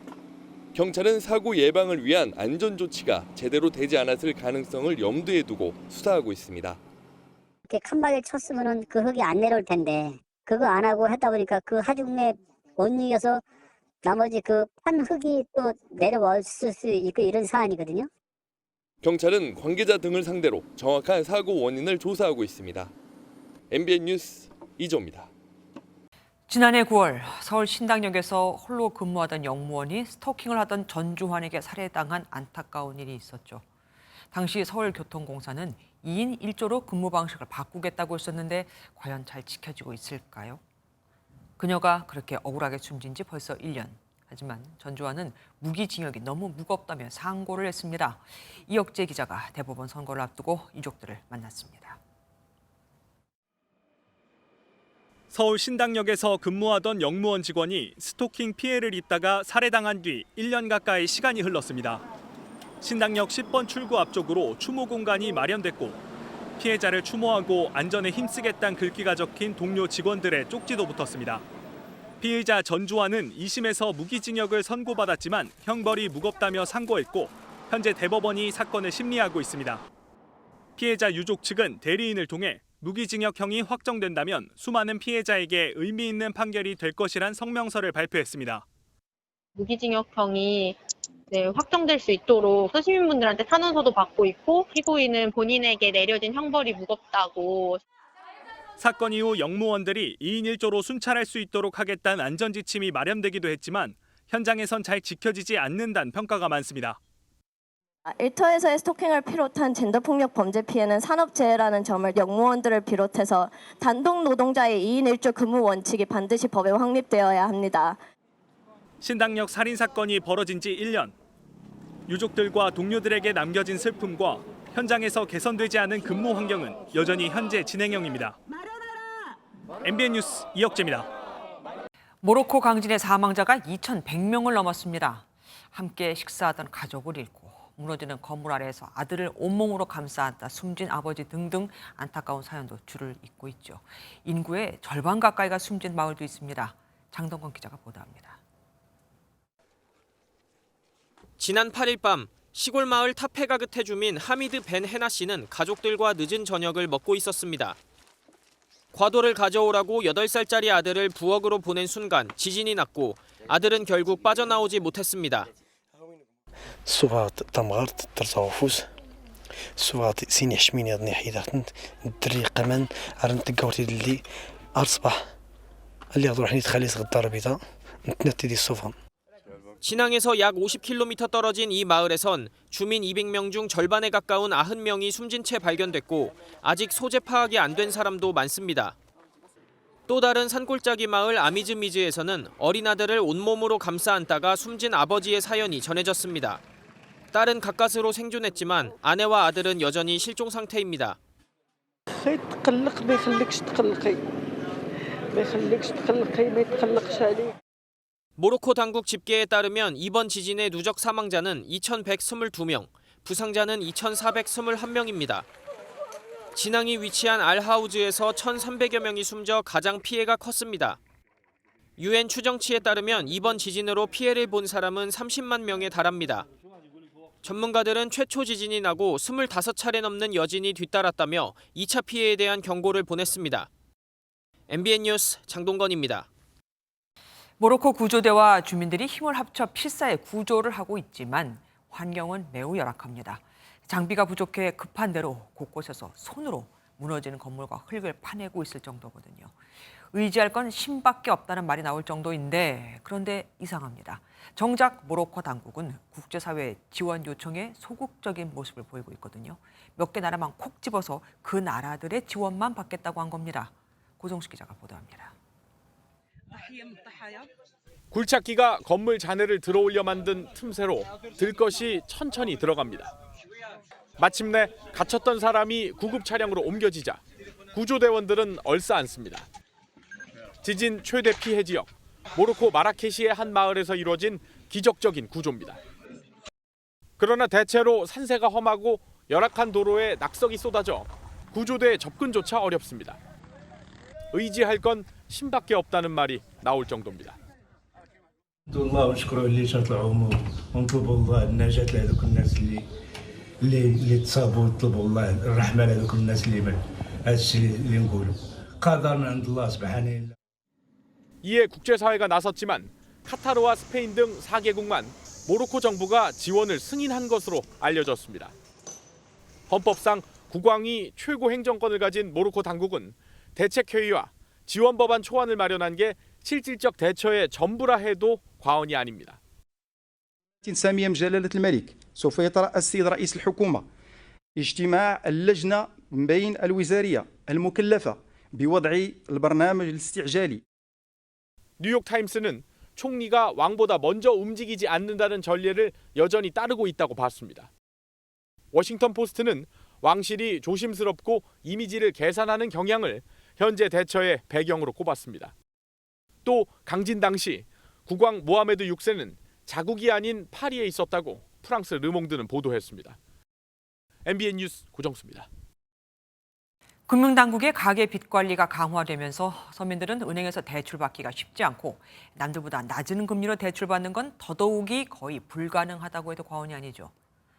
경찰은 사고 예방을 위한 안전 조치가 제대로 되지 않았을 가능성을 염두에 두고 수사하고 있습니다. 이렇게 칸막이를 쳤으면은 그 흙이 안 내려올 텐데 그거 안 하고 했다 보니까 그 하중에 못 이겨서 나머지 그 판 흙이 또 내려왔을 수 있고 이런 사안이거든요. 경찰은 관계자 등을 상대로 정확한 사고 원인을 조사하고 있습니다. MBN 뉴스 이조입니다. 지난해 9월 서울 신당역에서 홀로 근무하던 영무원이 스토킹을 하던 전주환에게 살해당한 안타까운 일이 있었죠. 당시 서울교통공사는 2인 1조로 근무 방식을 바꾸겠다고 했었는데 과연 잘 지켜지고 있을까요? 그녀가 그렇게 억울하게 숨진 지 벌써 1년. 하지만 전주환은 무기징역이 너무 무겁다며 상고를 했습니다. 이혁재 기자가 대법원 선고를 앞두고 유족들을 만났습니다. 서울 신당역에서 근무하던 영무원 직원이 스토킹 피해를 입다가 살해당한 뒤 1년 가까이 시간이 흘렀습니다. 신당역 10번 출구 앞쪽으로 추모 공간이 마련됐고 피해자를 추모하고 안전에 힘쓰겠다는 글귀가 적힌 동료 직원들의 쪽지도 붙었습니다. 피의자 전주환은 2심에서 무기징역을 선고받았지만 형벌이 무겁다며 상고했고 현재 대법원이 사건을 심리하고 있습니다. 피해자 유족 측은 대리인을 통해 무기징역형이 확정된다면 수많은 피해자에게 의미 있는 판결이 될 것이란 성명서를 발표했습니다. 무기징역형이 확정될 수 있도록 시민분들한테 탄원서도 받고 있고 피고인은 본인에게 내려진 형벌이 무겁다고. 사건 이후 영무원들이 2인 1조로 순찰할 수 있도록 하겠다는 안전지침이 마련되기도 했지만 현장에선 잘 지켜지지 않는다는 평가가 많습니다. 일터에서의 스토킹을 비롯한 젠더폭력 범죄 피해는 산업재해라는 점을 영무원들을 비롯해서 단독 노동자의 2인 1조 근무 원칙이 반드시 법에 확립되어야 합니다. 신당역 살인 사건이 벌어진 지 1년. 유족들과 동료들에게 남겨진 슬픔과 현장에서 개선되지 않은 근무 환경은 여전히 현재 진행형입니다. MBN 뉴스 이혁재입니다. 모로코 강진의 사망자가 2,100명을 넘었습니다. 함께 식사하던 가족을 잃고 무너지는 건물 아래에서 아들을 온몸으로 감싸안다 숨진 아버지 등등 안타까운 사연도 줄을 잇고 있죠. 인구의 절반 가까이가 숨진 마을도 있습니다. 장동건 기자가 보도합니다. 지난 8일 밤 시골 마을 타페가그테 주민 하미드 벤 헤나 씨는 가족들과 늦은 저녁을 먹고 있었습니다. 과도를 가져오라고 8살짜리 아들을 부엌으로 보낸 순간 지진이 났고 아들은 결국 빠져나오지 못했습니다. صوات تمغرت ترصوفوس صوات سيني حشميني ضني حيدات دري قمن ارنت قورتي اللي ارصبح اللي اروح نتخلي صغدار بيضاء نتنتدي الصوفان 신항에서 약 50km 떨어진 이 마을에선 주민 200명 중 절반에 가까운 90명이 숨진 채 발견됐고 아직 소재 파악이 안 된 사람도 많습니다. 또 다른 산골짜기 마을 아미즈미즈에서는 어린 아들을 온몸으로 감싸 안다가 숨진 아버지의 사연이 전해졌습니다. 딸은 가까스로 생존했지만 아내와 아들은 여전히 실종 상태입니다. 모로코 당국 집계에 따르면 이번 지진의 누적 사망자는 2,122명, 부상자는 2,421명입니다. 진앙이 위치한 알하우즈에서 1,300여 명이 숨져 가장 피해가 컸습니다. UN 추정치에 따르면 이번 지진으로 피해를 본 사람은 30만 명에 달합니다. 전문가들은 최초 지진이 나고 25차례 넘는 여진이 뒤따랐다며 2차 피해에 대한 경고를 보냈습니다. MBN 뉴스 장동건입니다. 모로코 구조대와 주민들이 힘을 합쳐 필사의 구조를 하고 있지만 환경은 매우 열악합니다. 장비가 부족해 급한 대로 곳곳에서 손으로 무너지는 건물과 흙을 파내고 있을 정도거든요. 의지할 건 힘밖에 없다는 말이 나올 정도인데 그런데 이상합니다. 정작 모로코 당국은 국제사회의 지원 요청에 소극적인 모습을 보이고 있거든요. 몇 개 나라만 콕 집어서 그 나라들의 지원만 받겠다고 한 겁니다. 고정수 기자가 보도합니다. 굴착기가 건물 잔해를 들어올려 만든 틈새로 들것이 천천히 들어갑니다. 마침내 갇혔던 사람이 구급 차량으로 옮겨지자 구조대원들은 얼싸안습니다. 지진 최대 피해 지역 모로코 마라케시의 한 마을에서 이루어진 기적적인 구조입니다. 그러나 대체로 산세가 험하고 열악한 도로에 낙석이 쏟아져 구조대 접근조차 어렵습니다. 의지할 건 신밖에 없다는 말이 나올 정도입니다. الله ونشكروا اللي طلعوا ونطلبوا الله النجاة لهذوك الناس اللي تصابوا ونطلبوا الله الرحمة لهذوك الناس اللي من هذا الشيء اللي نقولوا قدرنا عند الله سبحانه. 이에 국제사회가 나섰지만 카타르와 스페인 등 4개국만 모로코 정부가 지원을 승인한 것으로 알려졌습니다. 헌법상 국왕이 최고 행정권을 가진 모로코 당국은 대책회의와 지원 법안 초안을 마련한 게 실질적 대처의 전부라 해도 과언이 아닙니다. سامية جلالة الملك سوف يترأس السيد رئيس الحكومة اجتماع اللجنة من بين الوزارية المكلفة بوضع البرنامج الاستعجالي. 뉴욕타임스는 총리가 왕보다 먼저 움직이지 않는다는 전례를 여전히 따르고 있다고 봤습니다. 워싱턴 포스트는 왕실이 조심스럽고 이미지를 계산하는 경향을 현재 대처의 배경으로 꼽았습니다. 또 강진 당시 국왕 모하메드 6세는 자국이 아닌 파리에 있었다고 프랑스 르몽드는 보도했습니다. MBN 뉴스 고정수입니다. 금융당국의 가계 빚 관리가 강화되면서 서민들은 은행에서 대출받기가 쉽지 않고 남들보다 낮은 금리로 대출받는 건 더더욱이 거의 불가능하다고 해도 과언이 아니죠.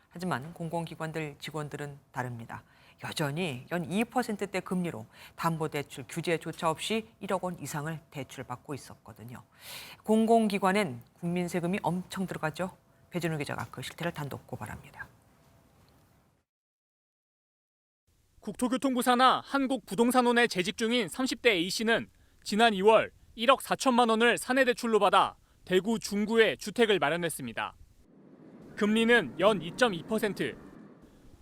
하지만 공공기관들 직원들은 다릅니다. 여전히 연 2%대 금리로 담보대출 규제조차 없이 1억 원 이상을 대출받고 있었거든요. 공공기관엔 국민 세금이 엄청 들어가죠. 배준우 기자가 그 실태를 단독 고발합니다. 국토교통부 산하 한국부동산원에 재직 중인 30대 A씨는 지난 2월 1억 4천만 원을 사내대출로 받아 대구 중구에 주택을 마련했습니다. 금리는 연 2.2%.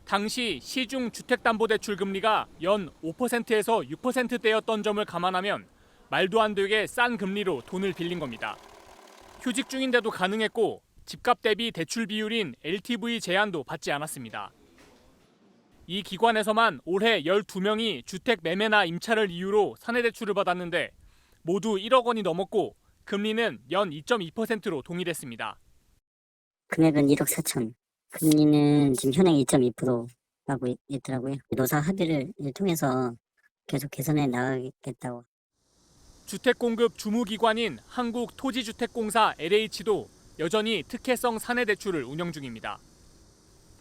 당시 시중 주택담보대출 금리가 연 5%에서 6%대였던 점을 감안하면 말도 안 되게 싼 금리로 돈을 빌린 겁니다. 휴직 중인데도 가능했고 집값 대비 대출 비율인 LTV 제한도 받지 않았습니다. 이 기관에서만 올해 12명이 주택 매매나 임차를 이유로 사내대출을 받았는데 모두 1억 원이 넘었고 금리는 연 2.2%로 동일했습니다. 금액은 1억 4천. 금리는 지금 현행 2.2%라고 있더라고요. 노사 합의를 통해서 계속 개선해 나가겠다고. 주택공급 주무기관인 한국토지주택공사 LH도 여전히 특혜성 사내대출을 운영 중입니다.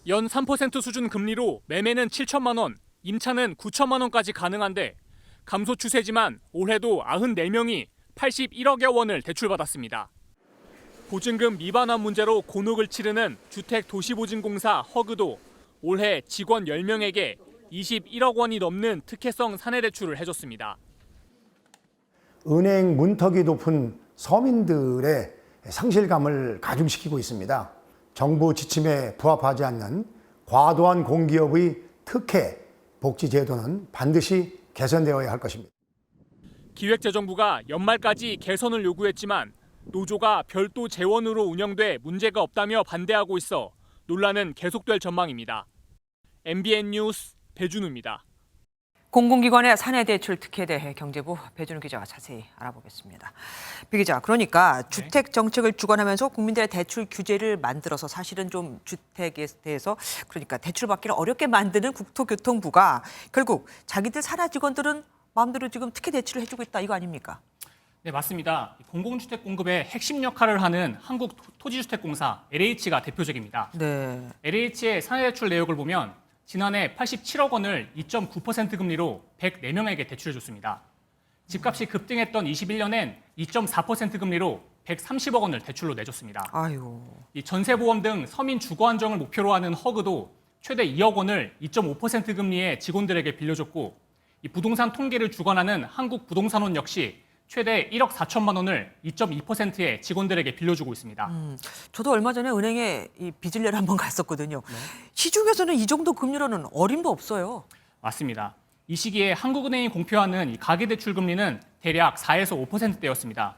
연 3% 수준 금리로 매매는 7천만 원, 임차는 9천만 원까지 가능한데 감소 추세지만 올해도 94명이 81억여 원을 대출받았습니다. 보증금 미반환 문제로 곤혹을 치르는 주택도시보증공사 허그도 올해 직원 10명에게 21억 원이 넘는 특혜성 사내대출을 해줬습니다. 은행 문턱이 높은 서민들의 상실감을 가중시키고 있습니다. 정부 지침에 부합하지 않는 과도한 공기업의 특혜 복지 제도는 반드시 개선되어야 할 것입니다. 기획재정부가 연말까지 개선을 요구했지만 노조가 별도 재원으로 운영돼 문제가 없다며 반대하고 있어 논란은 계속될 전망입니다. MBN 뉴스 배준우입니다. 공공기관의 사내대출 특혜에 대해 경제부 배준우 기자가 자세히 알아보겠습니다. 배 기자, 그러니까 주택 정책을 주관하면서 국민들의 대출 규제를 만들어서 사실은 좀 주택에 대해서 그러니까 대출받기를 어렵게 만드는 국토교통부가 결국 자기들 산하 직원들은 마음대로 지금 특혜 대출을 해주고 있다 이거 아닙니까? 네, 맞습니다. 공공주택 공급의 핵심 역할을 하는 한국토지주택공사 LH가 대표적입니다. 네. LH의 사내대출 내역을 보면 지난해 87억 원을 2.9% 금리로 104명에게 대출해줬습니다. 집값이 급등했던 21년엔 2.4% 금리로 130억 원을 대출로 내줬습니다. 아유. 이 전세보험 등 서민 주거 안정을 목표로 하는 허그도 최대 2억 원을 2.5% 금리에 직원들에게 빌려줬고 이 부동산 통계를 주관하는 한국부동산원 역시 최대 1억 4천만 원을 2.2%의 직원들에게 빌려주고 있습니다. 저도 얼마 전에 은행에 이 빚을 내러 한번 갔었거든요. 네. 시중에서는 이 정도 금리로는 어림도 없어요. 맞습니다. 이 시기에 한국은행이 공표하는 이 가계대출 금리는 대략 4에서 5%대였습니다.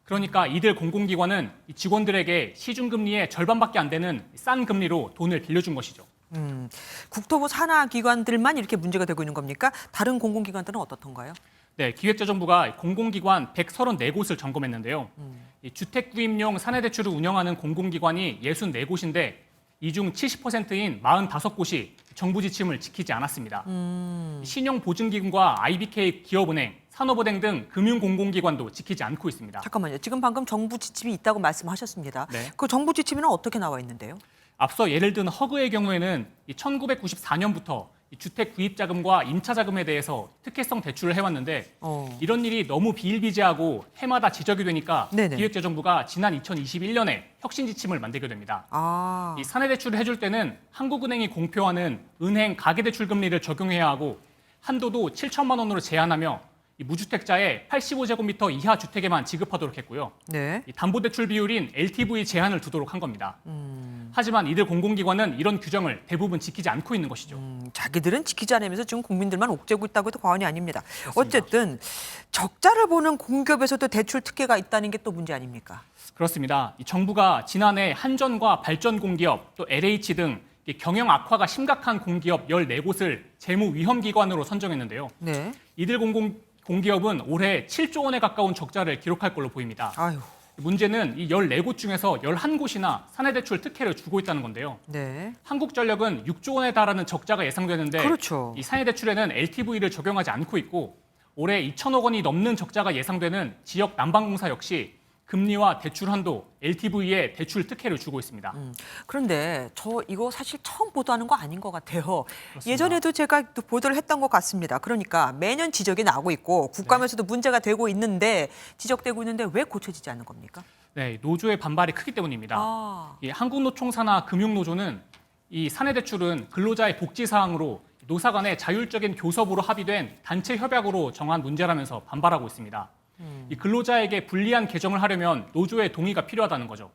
그러니까 이들 공공기관은 이 직원들에게 시중금리의 절반밖에 안 되는 싼 금리로 돈을 빌려준 것이죠. 국토부 산하 기관들만 이렇게 문제가 되고 있는 겁니까? 다른 공공기관들은 어떻던가요? 네, 기획재정부가 공공기관 134곳을 점검했는데요. 이 주택구입용 사내대출을 운영하는 공공기관이 64곳인데 이 중 70%인 45곳이 정부 지침을 지키지 않았습니다. 신용보증기금과 IBK 기업은행, 산업은행 등 금융공공기관도 지키지 않고 있습니다. 잠깐만요. 지금 방금 정부 지침이 있다고 말씀하셨습니다. 네. 그 정부 지침에는 어떻게 나와 있는데요? 앞서 예를 든 허그의 경우에는 1994년부터 주택 구입자금과 임차자금에 대해서 특혜성 대출을 해왔는데 이런 일이 너무 비일비재하고 해마다 지적이 되니까 네네. 기획재정부가 지난 2021년에 혁신 지침을 만들게 됩니다. 이 사내 대출을 해줄 때는 한국은행이 공표하는 은행 가계대출 금리를 적용해야 하고 한도도 7천만 원으로 제한하며 이 무주택자의 85제곱미터 이하 주택에만 지급하도록 했고요. 네. 이 담보대출 비율인 LTV 제한을 두도록 한 겁니다. 하지만 이들 공공기관은 이런 규정을 대부분 지키지 않고 있는 것이죠. 자기들은 지키지 않으면서 지금 국민들만 옥죄고 있다고 해도 과언이 아닙니다. 어쨌든 적자를 보는 공기업에서도 대출 특혜가 있다는 게 또 문제 아닙니까? 그렇습니다. 이 정부가 지난해 한전과 발전공기업, 또 LH 등 경영 악화가 심각한 공기업 14곳을 재무 위험 기관으로 선정했는데요. 네. 이들 공기업은 올해 7조 원에 가까운 적자를 기록할 걸로 보입니다. 아유. 문제는 이 14곳 중에서 11곳이나 사내대출 특혜를 주고 있다는 건데요. 네. 한국전력은 6조 원에 달하는 적자가 예상되는데 그렇죠. 이 사내대출에는 LTV를 적용하지 않고 있고 올해 2천억 원이 넘는 적자가 예상되는 지역 난방공사 역시 금리와 대출 한도, LTV에 대출 특혜를 주고 있습니다. 그런데 저 이거 사실 처음 보도하는 거 아닌 것 같아요. 예전에도 제가 또 보도를 했던 것 같습니다. 그러니까 매년 지적이 나오고 있고 국감에서도 문제가 되고 있는데 지적되고 있는데 왜 고쳐지지 않는 겁니까? 네, 노조의 반발이 크기 때문입니다. 이 한국노총사나 금융노조는 이 사내대출은 근로자의 복지 사항으로 노사 간의 자율적인 교섭으로 합의된 단체 협약으로 정한 문제라면서 반발하고 있습니다. 이 근로자에게 불리한 개정을 하려면 노조의 동의가 필요하다는 거죠.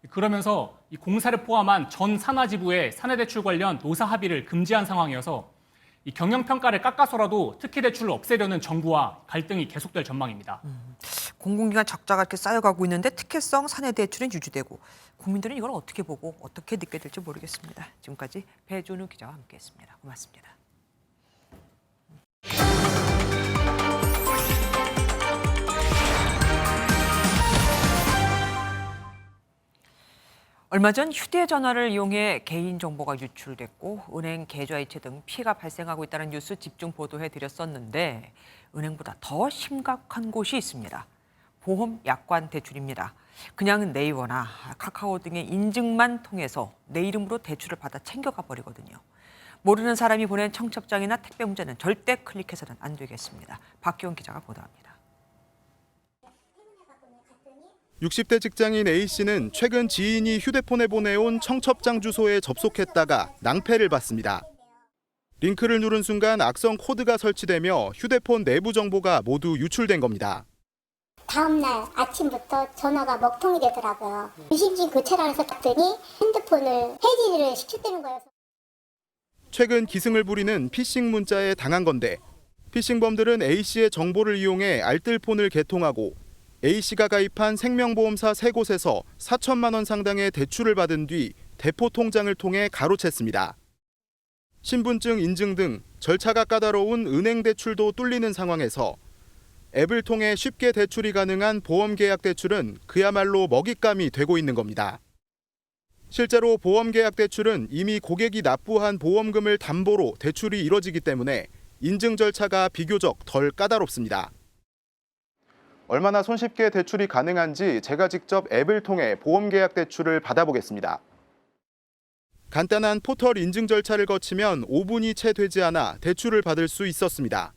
그러면서 이 공사를 포함한 전 산하지부의 사내대출 관련 노사 합의를 금지한 상황이어서 이 경영평가를 깎아서라도 특혜대출을 없애려는 정부와 갈등이 계속될 전망입니다. 공공기관 적자가 이렇게 쌓여가고 있는데 특혜성 사내대출은 유지되고 국민들은 이걸 어떻게 보고 어떻게 느껴야 될지 모르겠습니다. 지금까지 배준우 기자와 함께했습니다. 고맙습니다. 얼마 전 휴대전화를 이용해 개인정보가 유출됐고 은행 계좌이체 등 피해가 발생하고 있다는 뉴스 집중 보도해드렸었는데 은행보다 더 심각한 곳이 있습니다. 보험 약관 대출입니다. 그냥 네이버나 카카오 등의 인증만 통해서 내 이름으로 대출을 받아 챙겨가 버리거든요. 모르는 사람이 보낸 청첩장이나 택배 문자는 절대 클릭해서는 안 되겠습니다. 박기원 기자가 보도합니다. 60대 직장인 A씨는 최근 지인이 휴대폰에 보내온 청첩장 주소에 접속했다가 낭패를 봤습니다. 링크를 누른 순간 악성 코드가 설치되며 휴대폰 내부 정보가 모두 유출된 겁니다. 다음 날 아침부터 전화가 먹통이 되더라고요. 유심히 교체를 해서 봤더니 핸드폰을 해지를 시켰다는 거여서. 최근 기승을 부리는 피싱 문자에 당한 건데 피싱범들은 A씨의 정보를 이용해 알뜰폰을 개통하고 A씨가 가입한 생명보험사 3곳에서 4천만 원 상당의 대출을 받은 뒤 대포 통장을 통해 가로챘습니다. 신분증 인증 등 절차가 까다로운 은행 대출도 뚫리는 상황에서 앱을 통해 쉽게 대출이 가능한 보험계약 대출은 그야말로 먹잇감이 되고 있는 겁니다. 실제로 보험계약 대출은 이미 고객이 납부한 보험금을 담보로 대출이 이뤄지기 때문에 인증 절차가 비교적 덜 까다롭습니다. 얼마나 손쉽게 대출이 가능한지 제가 직접 앱을 통해 보험계약 대출을 받아보겠습니다. 간단한 포털 인증 절차를 거치면 5분이 채 되지 않아 대출을 받을 수 있었습니다.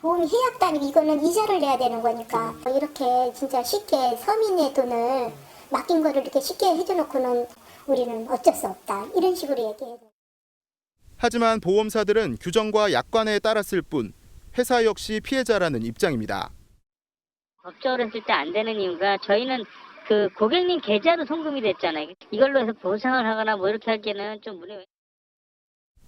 보험 해약단위 이거는 이자를 내야 되는 거니까 이렇게 진짜 쉽게 서민의 돈을 맡긴 거를 이렇게 쉽게 해줘놓고는 우리는 어쩔 수 없다 이런 식으로 얘기해요. 하지만 보험사들은 규정과 약관에 따랐을 뿐 회사 역시 피해자라는 입장입니다. 법적으로 했을 때 안 되는 이유가 저희는 그 고객님 계좌로 송금이 됐잖아요. 이걸로 해서 보상을 하거나 뭐 이렇게 하기에는 좀 무리해요.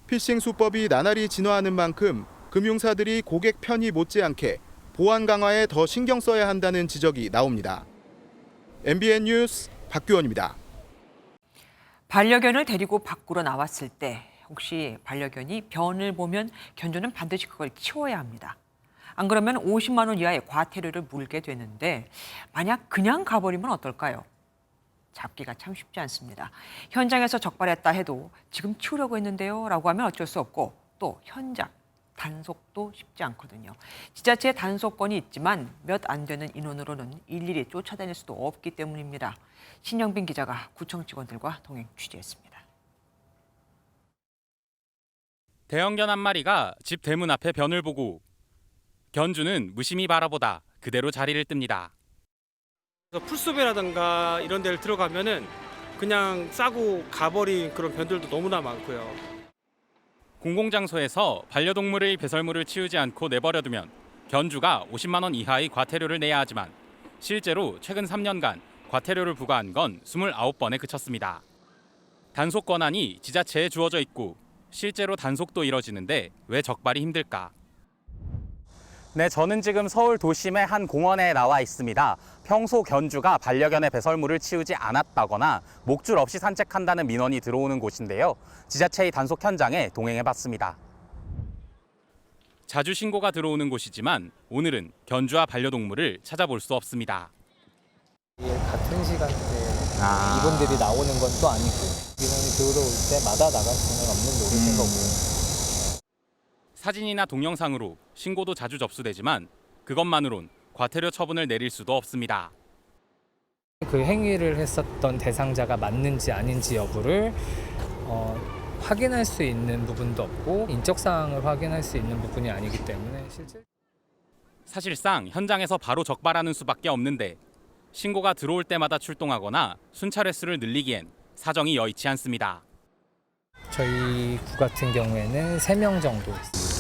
피싱 수법이 나날이 진화하는 만큼 금융사들이 고객 편의 못지않게 보안 강화에 더 신경 써야 한다는 지적이 나옵니다. MBN 뉴스 박규원입니다. 반려견을 데리고 밖으로 나왔을 때 혹시 반려견이 변을 보면 견주는 반드시 그걸 치워야 합니다. 안 그러면 50만 원 이하의 과태료를 물게 되는데 만약 그냥 가버리면 어떨까요? 잡기가 참 쉽지 않습니다. 현장에서 적발했다 해도 지금 치우려고 했는데요 라고 하면 어쩔 수 없고 또 현장 단속도 쉽지 않거든요. 지자체에 단속권이 있지만 몇 안 되는 인원으로는 일일이 쫓아다닐 수도 없기 때문입니다. 신영빈 기자가 구청 직원들과 동행 취재했습니다. 대형견 한 마리가 집 대문 앞에 변을 보고 견주는 무심히 바라보다 그대로 자리를 뜹니다. 풀숲이라든가 이런 데를 들어가면은 그냥 싸고 가버린 그런 변들도 너무나 많고요. 공공장소에서 반려동물의 배설물을 치우지 않고 내버려두면 견주가 50만 원 이하의 과태료를 내야 하지만 실제로 최근 3년간 과태료를 부과한 건 29번에 그쳤습니다. 단속 권한이 지자체에 주어져 있고 실제로 단속도 이뤄지는데 왜 적발이 힘들까? 네, 저는 지금 서울 도심의 한 공원에 나와 있습니다. 평소 견주가 반려견의 배설물을 치우지 않았다거나 목줄 없이 산책한다는 민원이 들어오는 곳인데요. 지자체의 단속 현장에 동행해봤습니다. 자주 신고가 들어오는 곳이지만 오늘은 견주와 반려동물을 찾아볼 수 없습니다. 같은 시간대에 이분들이 나오는 건 또 아니고 민원이 들어올 때마다 나갈 수는 없는 노릇인 거고. 사진이나 동영상으로 신고도 자주 접수되지만 그것만으론 과태료 처분을 내릴 수도 없습니다. 그 행위를 했었던 대상자가 맞는지 아닌지 여부를 확인할 수 있는 부분도 없고 인적 사항을 확인할 수 있는 부분이 아니기 때문에 사실상 현장에서 바로 적발하는 수밖에 없는데 신고가 들어올 때마다 출동하거나 순찰 횟수를 늘리기엔 사정이 여의치 않습니다. 저희 구 같은 경우에는 3명 정도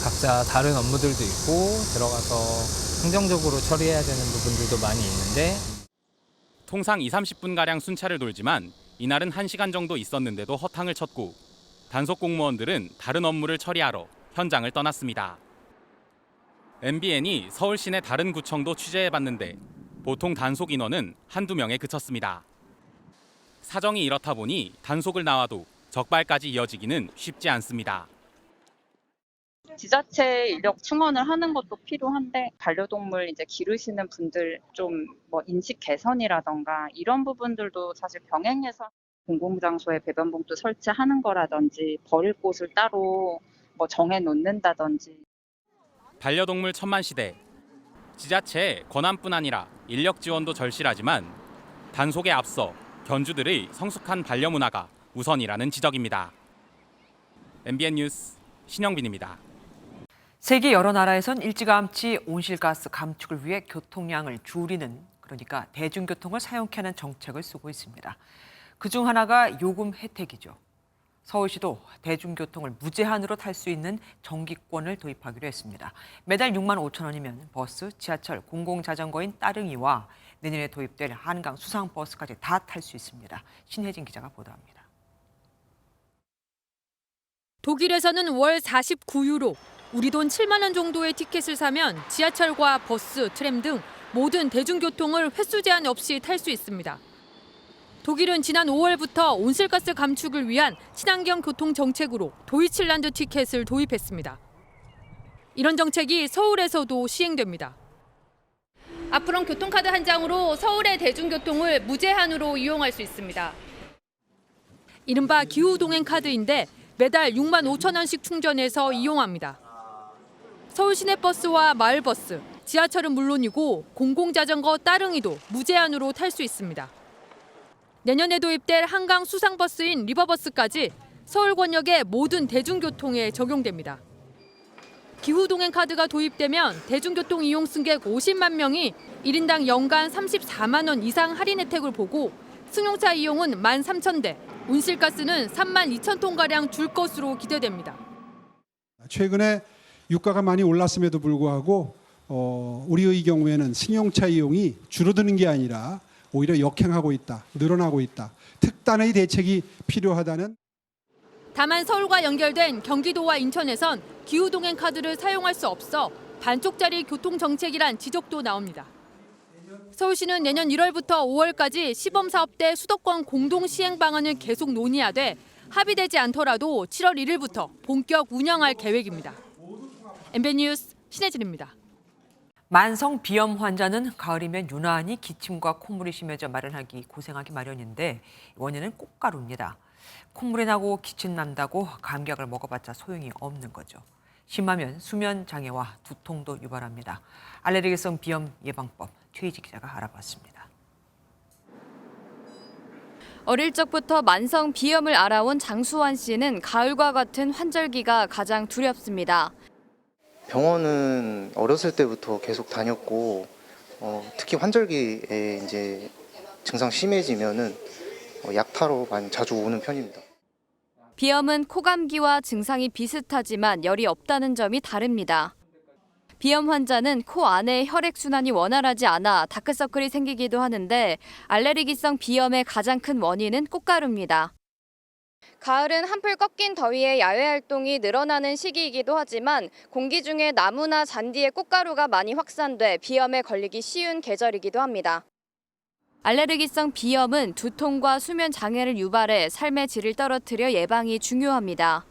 각자 다른 업무들도 있고 들어가서 행정적으로 처리해야 되는 부분들도 많이 있는데 통상 20-30분가량 순찰을 돌지만 이날은 1시간 정도 있었는데도 허탕을 쳤고 단속 공무원들은 다른 업무를 처리하러 현장을 떠났습니다. MBN이 서울 시내 다른 구청도 취재해봤는데 보통 단속 인원은 한두 명에 그쳤습니다. 사정이 이렇다 보니 단속을 나와도 적발까지 이어지기는 쉽지 않습니다. 지자체 인력 충원을 하는 것도 필요한데 반려동물 이제 기르시는 분들 좀 뭐 인식 개선이라던가 이런 부분들도 사실 병행해서 공공장소에 배변봉투 설치하는 거라든지 버릴 곳을 따로 뭐 정해 놓는다든지. 반려동물 천만 시대. 지자체의 권한뿐 아니라 인력 지원도 절실하지만 단속에 앞서 견주들의 성숙한 반려 문화가 우선이라는 지적입니다. MBN 뉴스 신영빈입니다. 세계 여러 나라에선 일찌감치 온실가스 감축을 위해 교통량을 줄이는, 그러니까 대중교통을 사용케 하는 정책을 쓰고 있습니다. 그중 하나가 요금 혜택이죠. 서울시도 대중교통을 무제한으로 탈 수 있는 정기권을 도입하기로 했습니다. 매달 6만 5천 원이면 버스, 지하철, 공공자전거인 따릉이와 내년에 도입될 한강 수상버스까지 다 탈 수 있습니다. 신혜진 기자가 보도합니다. 독일에서는 월 49유로, 우리 돈 7만 원 정도의 티켓을 사면 지하철과 버스, 트램 등 모든 대중교통을 횟수 제한 없이 탈 수 있습니다. 독일은 지난 5월부터 온실가스 감축을 위한 친환경 교통 정책으로 도이칠란드 티켓을 도입했습니다. 이런 정책이 서울에서도 시행됩니다. 앞으로는 교통카드 한 장으로 서울의 대중교통을 무제한으로 이용할 수 있습니다. 이른바 기후동행 카드인데 매달 6만 5천 원씩 충전해서 이용합니다. 서울 시내버스와 마을버스, 지하철은 물론이고 공공자전거 따릉이도 무제한으로 탈 수 있습니다. 내년에 도입될 한강 수상버스인 리버버스까지 서울 권역의 모든 대중교통에 적용됩니다. 기후동행 카드가 도입되면 대중교통 이용 승객 50만 명이 1인당 연간 34만 원 이상 할인 혜택을 보고 승용차 이용은 13,000대, 온실가스는 3만 2천 톤가량 줄 것으로 기대됩니다. 최근에 유가가 많이 올랐음에도 불구하고 우리의 경우에는 승용차 이용이 줄어드는 게 아니라 오히려 역행하고 있다, 늘어나고 있다. 특단의 대책이 필요하다는. 다만 서울과 연결된 경기도와 인천에선 기후동행 카드를 사용할 수 없어 반쪽짜리 교통정책이란 지적도 나옵니다. 서울시는 내년 1월부터 5월까지 시범사업대 수도권 공동시행 방안을 계속 논의하되 합의되지 않더라도 7월 1일부터 본격 운영할 계획입니다. MBN 뉴스 신혜진입니다. 만성 비염 환자는 가을이면 유난히 기침과 콧물이 심해져 마련하기 고생하기 마련인데 원인은 꽃가루입니다. 콧물이 나고 기침 난다고 감기약을 먹어봤자 소용이 없는 거죠. 심하면 수면 장애와 두통도 유발합니다. 알레르기성 비염 예방법 최희지 기자가 알아봤습니다. 어릴 적부터 만성 비염을 알아온 장수환 씨는 가을과 같은 환절기가 가장 두렵습니다. 병원은 어렸을 때부터 계속 다녔고 특히 환절기에 이제 증상 심해지면은 약타로 많이 자주 오는 편입니다. 비염은 코감기와 증상이 비슷하지만 열이 없다는 점이 다릅니다. 비염 환자는 코 안의 혈액순환이 원활하지 않아 다크서클이 생기기도 하는데 알레르기성 비염의 가장 큰 원인은 꽃가루입니다. 가을은 한풀 꺾인 더위에 야외 활동이 늘어나는 시기이기도 하지만 공기 중에 나무나 잔디에 꽃가루가 많이 확산돼 비염에 걸리기 쉬운 계절이기도 합니다. 알레르기성 비염은 두통과 수면 장애를 유발해 삶의 질을 떨어뜨려 예방이 중요합니다.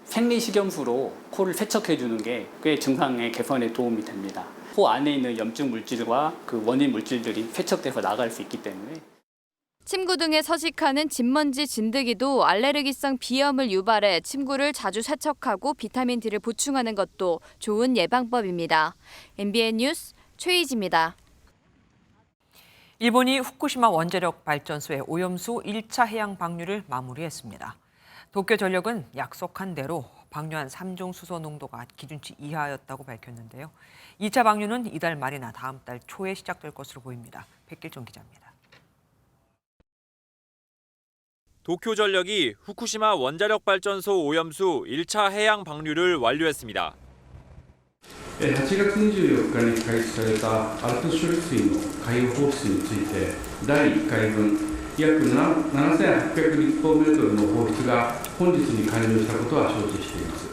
생리식염수로 코를 세척해주는 게 꽤 증상의 개선에 도움이 됩니다. 코 안에 있는 염증 물질과 그 원인 물질들이 세척돼서 나갈 수 있기 때문에 침구 등에 서식하는 진먼지 진드기도 알레르기성 비염을 유발해 침구를 자주 세척하고 비타민 D를 보충하는 것도 좋은 예방법입니다. MBN 뉴스 최희지입니다. 일본이 후쿠시마 원자력 발전소의 오염수 1차 해양 방류를 마무리했습니다. 도쿄전력은 약속한 대로 방류한 3종 수소 농도가 기준치 이하였다고 밝혔는데요. 2차 방류는 이달 말이나 다음 달 초에 시작될 것으로 보입니다. 백길종 기자입니다. 도쿄전력이 후쿠시마 원자력 발전소 오염수 1차 해양 방류를 완료했습니다. 8月24日に開始されたアルプス処理水の海洋放出について第1回分約7800立方メートルの放出が本日に完了したことは承知しています。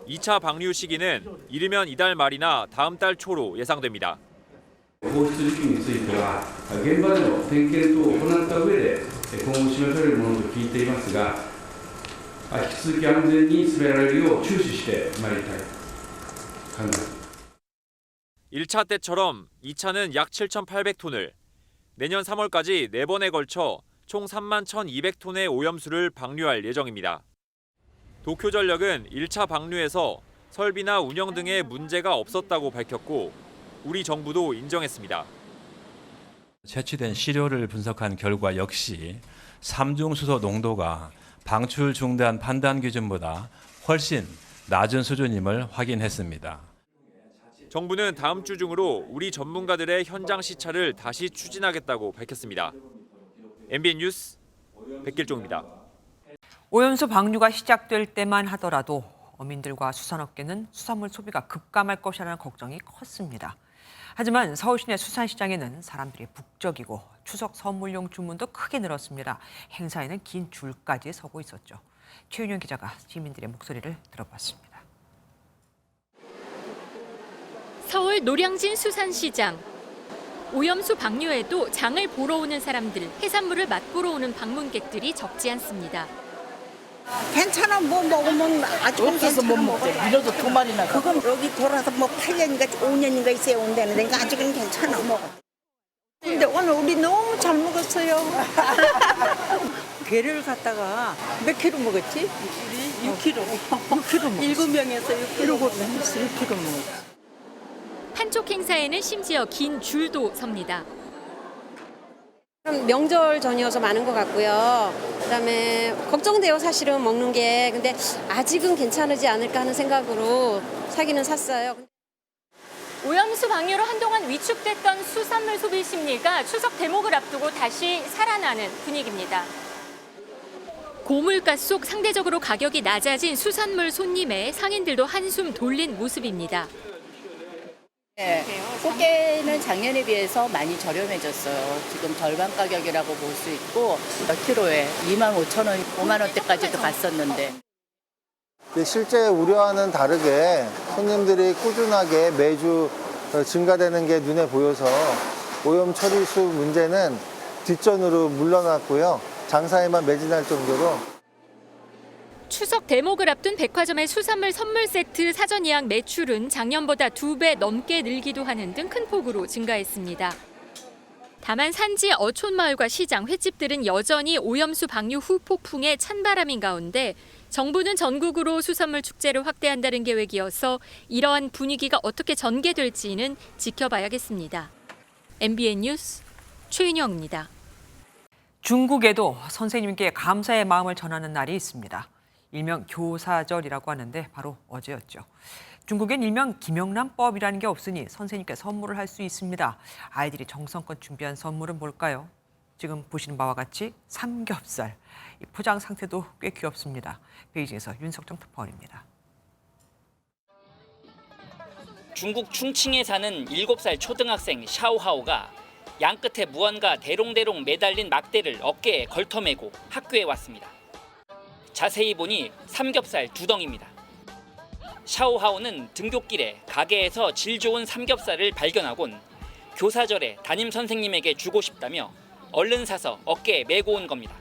2차 방류 시기는 이르면 이달 말이나 다음 달 초로 예상됩니다. 放出時期については現場での点検等を行った上で今後示されるものと聞いていますが、引き続き安全に進められるよう注視してまいりたいと考えています。 1차 때처럼 2차는 약 7,800톤을, 내년 3월까지 4번에 걸쳐 총 31,200톤의 오염수를 방류할 예정입니다. 도쿄전력은 1차 방류에서 설비나 운영 등의 문제가 없었다고 밝혔고 우리 정부도 인정했습니다. 채취된 시료를 분석한 결과 역시 3중 수소 농도가 방출 중단 판단 기준보다 훨씬 낮은 수준임을 확인했습니다. 정부는 다음 주 중으로 우리 전문가들의 현장 시찰을 다시 추진하겠다고 밝혔습니다. MBN 뉴스 백길종입니다. 오염수 방류가 시작될 때만 하더라도 어민들과 수산업계는 수산물 소비가 급감할 것이라는 걱정이 컸습니다. 하지만 서울시내 수산시장에는 사람들이 북적이고 추석 선물용 주문도 크게 늘었습니다. 행사에는 긴 줄까지 서고 있었죠. 최윤영 기자가 시민들의 목소리를 들어봤습니다. 서울 노량진 수산시장. 오염수 방류에도 장을 보러 오는 사람들, 해산물을 맛보러 오는 방문객들이 적지 않습니다. 괜찮아, 뭐 먹으면 아주 괜찮아. 못 먹지. 밀어도 2마리나. 그건 여기 돌아서 뭐 8년인가 5년인가 있어야 온다는데 아직은 괜찮아 먹어. 근데 오늘 우리 너무 잘 먹었어요. 게를 갖다가 몇 킬로 먹었지? 우리 6킬로. 6킬로 먹었어. 7명에서 6킬로 먹었어. 6킬로 먹었어. 한쪽 행사에는 심지어 긴 줄도 섭니다. 명절 전이어서 많은 것 같고요. 그다음에 걱정돼요, 사실은 먹는 게. 근데 아직은 괜찮지 않을까 하는 생각으로 사기는 샀어요. 오염수 방류로 한동안 위축됐던 수산물 소비 심리가 추석 대목을 앞두고 다시 살아나는 분위기입니다. 고물가 속 상대적으로 가격이 낮아진 수산물 손님에 상인들도 한숨 돌린 모습입니다. 네, 꽃게는 작년에 비해서 많이 저렴해졌어요. 지금 절반 가격이라고 볼 수 있고 킬로에 25,000원, 5만 원대까지도 갔었는데. 실제 우려와는 다르게 손님들이 꾸준하게 매주 증가되는 게 눈에 보여서 오염 처리수 문제는 뒷전으로 물러났고요. 장사에만 매진할 정도로. 추석 대목을 앞둔 백화점의 수산물 선물 세트 사전 예약 매출은 작년보다 2배 넘게 늘기도 하는 등 큰 폭으로 증가했습니다. 다만 산지 어촌마을과 시장, 횟집들은 여전히 오염수 방류 후 폭풍에 찬바람인 가운데 정부는 전국으로 수산물 축제를 확대한다는 계획이어서 이러한 분위기가 어떻게 전개될지는 지켜봐야겠습니다. MBN 뉴스 최윤영입니다. 중국에도 선생님께 감사의 마음을 전하는 날이 있습니다. 일명 교사절이라고 하는데 바로 어제였죠. 중국엔 일명 김영란법이라는 게 없으니 선생님께 선물을 할 수 있습니다. 아이들이 정성껏 준비한 선물은 뭘까요? 지금 보시는 바와 같이 삼겹살. 이 포장 상태도 꽤 귀엽습니다. 베이징에서 윤석정 특파원입니다. 중국 충칭에 사는 7살 초등학생 샤오하오가 양 끝에 무언가 대롱대롱 매달린 막대를 어깨에 걸터매고 학교에 왔습니다. 자세히 보니 삼겹살 2덩입니다. 샤오하오는 등굣길에 가게에서 질 좋은 삼겹살을 발견하곤 교사절에 담임 선생님에게 주고 싶다며 얼른 사서 어깨에 메고 온 겁니다.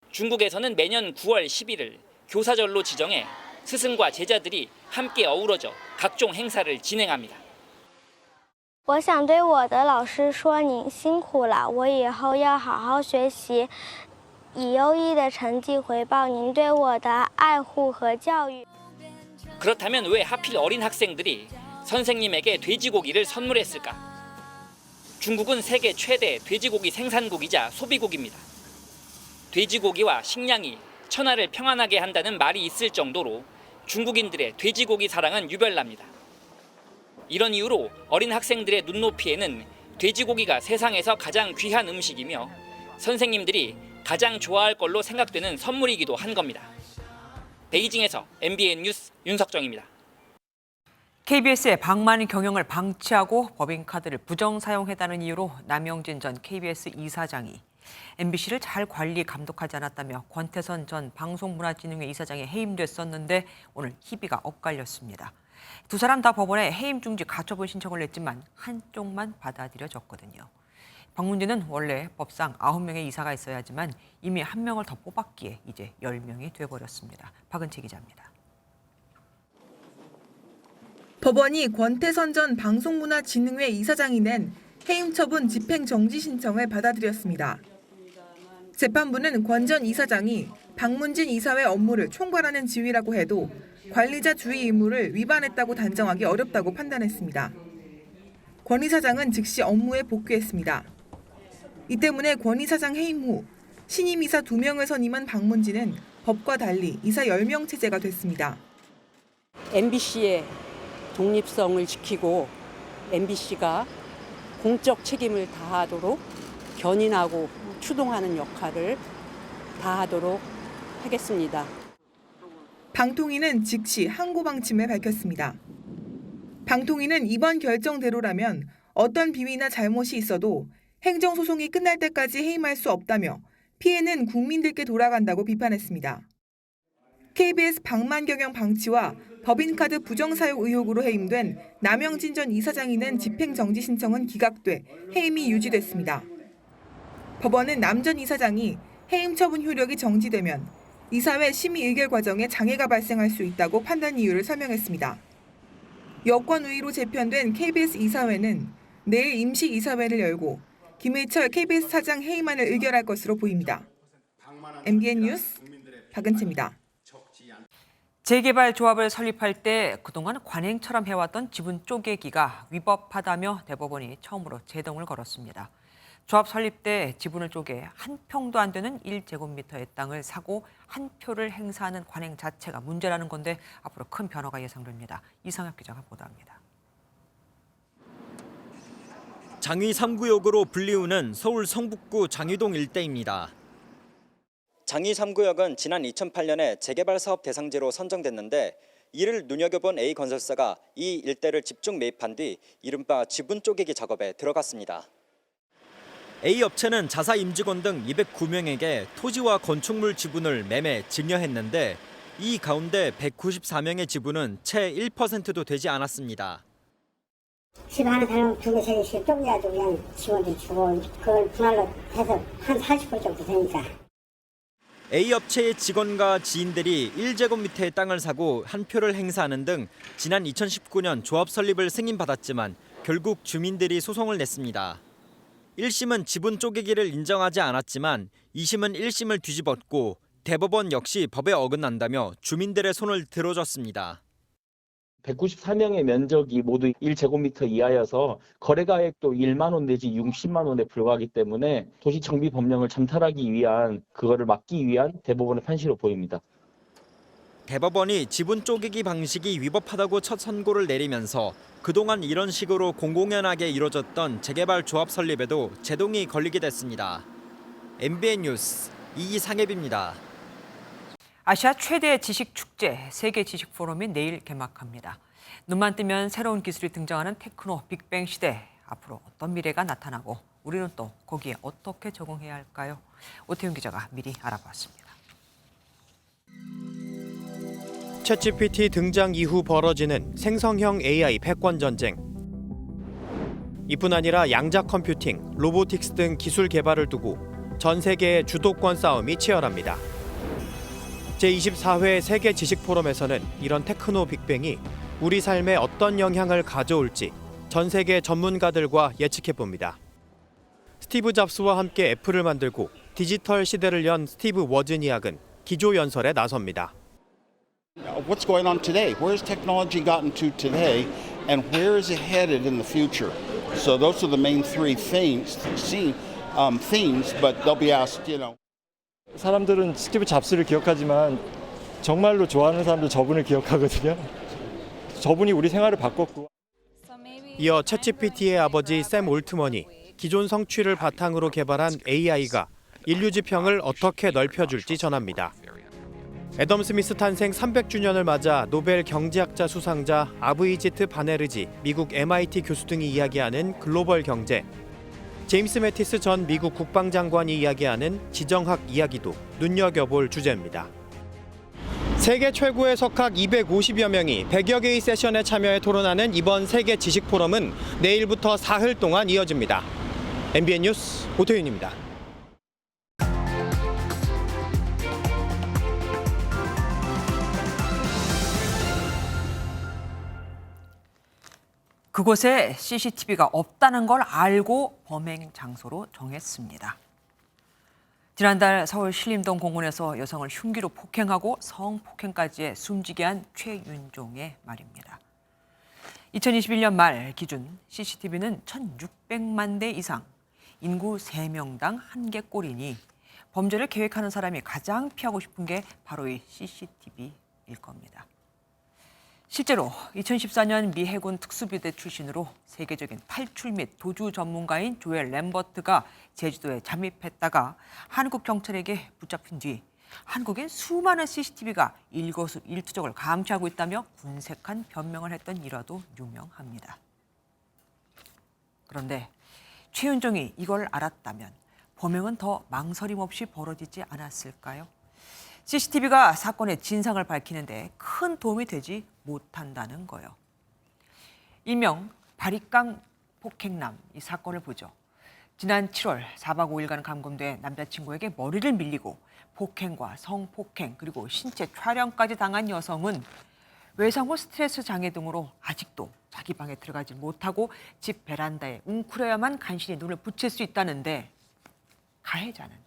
중국에서는 매년 9월 11일 교사절로 지정해 스승과 제자들이 함께 어우러져 각종 행사를 진행합니다. 我想对我的老师说您辛苦了，我以后要好好学习，以优异的成绩回报您对我的爱护和教育. 그렇다면 왜 하필 어린 학생들이 선생님에게 돼지고기를 선물했을까? 중국은 세계 최대 돼지고기 생산국이자 소비국입니다. 돼지고기와 식량이 천하를 평안하게 한다는 말이 있을 정도로 중국인들의 돼지고기 사랑은 유별납니다. 이런 이유로 어린 학생들의 눈높이에는 돼지고기가 세상에서 가장 귀한 음식이며 선생님들이 가장 좋아할 걸로 생각되는 선물이기도 한 겁니다. 베이징에서 MBN 뉴스 윤석정입니다. KBS의 방만 경영을 방치하고 법인카드를 부정 사용했다는 이유로 남영진 전 KBS 이사장이 MBC를 잘 관리 감독하지 않았다며 권태선 전 방송문화진흥회 이사장이 해임됐었는데 오늘 희비가 엇갈렸습니다. 두 사람 다 법원에 해임 중지 가처분 신청을 냈지만 한쪽만 받아들여졌거든요. 방문진은 원래 법상 9명의 이사가 있어야 하지만 이미 1명을 더 뽑았기에 이제 10명이 돼버렸습니다. 박은채 기자입니다. 법원이 권태선 전 방송문화진흥회 이사장이 낸 해임 처분 집행정지 신청을 받아들였습니다. 재판부는 권 전 이사장이 박문진 이사회 업무를 총괄하는 지위라고 해도 관리자 주의 의무를 위반했다고 단정하기 어렵다고 판단했습니다. 권 이사장은 즉시 업무에 복귀했습니다. 이 때문에 권 이사장 해임 후 신임 이사 2명을 선임한 박문진은 법과 달리 이사 10명 체제가 됐습니다. MBC의 독립성을 지키고 MBC가 공적 책임을 다하도록 견인하고 추동하는 역할을 다하도록 하겠습니다. 방통위는 즉시 항고방침을 밝혔습니다. 방통위는 이번 결정대로라면 어떤 비위나 잘못이 있어도 행정소송이 끝날 때까지 해임할 수 없다며 피해는 국민들께 돌아간다고 비판했습니다. KBS 방만 경영 방치와 법인카드 부정사용 의혹으로 해임된 남영진 전 이사장이 낸 집행정지 신청은 기각돼 해임이 유지됐습니다. 법원은 남 전 이사장이 해임 처분 효력이 정지되면 이사회 심의 의결 과정에 장애가 발생할 수 있다고 판단 이유를 설명했습니다. 여권 우위로 재편된 KBS 이사회는 내일 임시 이사회를 열고 김의철 KBS 사장 해임안을 의결할 것으로 보입니다. MBN 뉴스 박은채입니다. 재개발 조합을 설립할 때 그동안 관행처럼 해왔던 지분 쪼개기가 위법하다며 대법원이 처음으로 제동을 걸었습니다. 조합 설립 때 지분을 쪼개 한 평도 안 되는 1제곱미터의 땅을 사고 한 표를 행사하는 관행 자체가 문제라는 건데 앞으로 큰 변화가 예상됩니다. 이상혁 기자가 보도합니다. 장위 3구역으로 불리우는 서울 성북구 장위동 일대입니다. 장위 3구역은 지난 2008년에 재개발 사업 대상지로 선정됐는데 이를 눈여겨본 A건설사가 이 일대를 집중 매입한 뒤 이른바 지분 쪼개기 작업에 들어갔습니다. A업체는 자사 임직원 등 209명에게 토지와 건축물 지분을 매매, 증여했는데 이 가운데 194명의 지분은 채 1%도 되지 않았습니다. 집 하나 사람 2개, 3개씩 쪼개가지고 그냥 지원도 주고 그걸 분할로 해서 한 40% 정도 되니까. A업체의 직원과 지인들이 1제곱미터의 땅을 사고 한 표를 행사하는 등 지난 2019년 조합 설립을 승인받았지만 결국 주민들이 소송을 냈습니다. 1심은 지분 쪼개기를 인정하지 않았지만 2심은 1심을 뒤집었고 대법원 역시 법에 어긋난다며 주민들의 손을 들어줬습니다. 194명의 면적이 모두 1제곱미터 이하여서 거래가액도 1만 원 내지 60만 원에 불과하기 때문에 도시정비법령을 잠탈하기 위한 그거를 막기 위한 대법원의 판시로 보입니다. 대법원이 지분 쪼개기 방식이 위법하다고 첫 선고를 내리면서 그동안 이런 식으로 공공연하게 이뤄졌던 재개발 조합 설립에도 제동이 걸리게 됐습니다. MBN 뉴스 이상엽입니다. 아시아 최대 지식 축제 세계 지식 포럼이 내일 개막합니다. 눈만 뜨면 새로운 기술이 등장하는 테크노 빅뱅 시대. 앞으로 어떤 미래가 나타나고 우리는 또 거기에 어떻게 적응해야 할까요? 오태훈 기자가 미리 알아봤습니다. 챗GPT 등장 이후 벌어지는 생성형 AI 패권 전쟁. 이뿐 아니라 양자 컴퓨팅, 로보틱스 등 기술 개발을 두고 전 세계의 주도권 싸움이 치열합니다. 제24회 세계 지식 포럼에서는 이런 테크노 빅뱅이 우리 삶에 어떤 영향을 가져올지 전 세계 전문가들과 예측해 봅니다. 스티브 잡스와 함께 애플을 만들고 디지털 시대를 연 스티브 워즈니악은 기조 연설에 나섭니다. What's going on today? Where's technology gotten to today, and where is it headed in the future? So those are the main three themes. But they'll be asked, 사람들은 스티브 잡스를 기억하지만 정말로 좋아하는 사람들 저분을 기억하거든요. 저분이 우리 생활을 바꿨고. 이어 챗GPT의 아버지 샘 올트먼이 기존 성취를 바탕으로 개발한 AI가 인류 지평을 어떻게 넓혀줄지 전합니다. 애덤 스미스 탄생 300주년을 맞아 노벨 경제학자 수상자 아브이지트 바네르지 미국 MIT 교수 등이 이야기하는 글로벌 경제. 제임스 매티스 전 미국 국방장관이 이야기하는 지정학 이야기도 눈여겨볼 주제입니다. 세계 최고의 석학 250여 명이 100여 개의 세션에 참여해 토론하는 이번 세계 지식 포럼은 내일부터 사흘 동안 이어집니다. MBN 뉴스 오태윤입니다. 그곳에 CCTV가 없다는 걸 알고 범행 장소로 정했습니다. 지난달 서울 신림동 공원에서 여성을 흉기로 폭행하고 성폭행까지 숨지게 한 최윤종의 말입니다. 2021년 말 기준 CCTV는 1,600만 대 이상, 인구 3명당 1개꼴이니 범죄를 계획하는 사람이 가장 피하고 싶은 게 바로 이 CCTV일 겁니다. 실제로 2014년 미 해군 특수부대 출신으로 세계적인 탈출 및 도주 전문가인 조엘 램버트가 제주도에 잠입했다가 한국 경찰에게 붙잡힌 뒤 한국엔 수많은 CCTV가 일거수일투족을 감시하고 있다며 군색한 변명을 했던 일화도 유명합니다. 그런데 최윤종이 이걸 알았다면 범행은 더 망설임 없이 벌어지지 않았을까요? CCTV가 사건의 진상을 밝히는데 큰 도움이 되지 못한다는 거요. 일명 바리깡 폭행남 이 사건을 보죠. 지난 7월 4박 5일간 감금돼 남자친구에게 머리를 밀리고 폭행과 성폭행 그리고 신체 촬영까지 당한 여성은 외상후 스트레스 장애 등으로 아직도 자기 방에 들어가지 못하고 집 베란다에 웅크려야만 간신히 눈을 붙일 수 있다는데 가해자는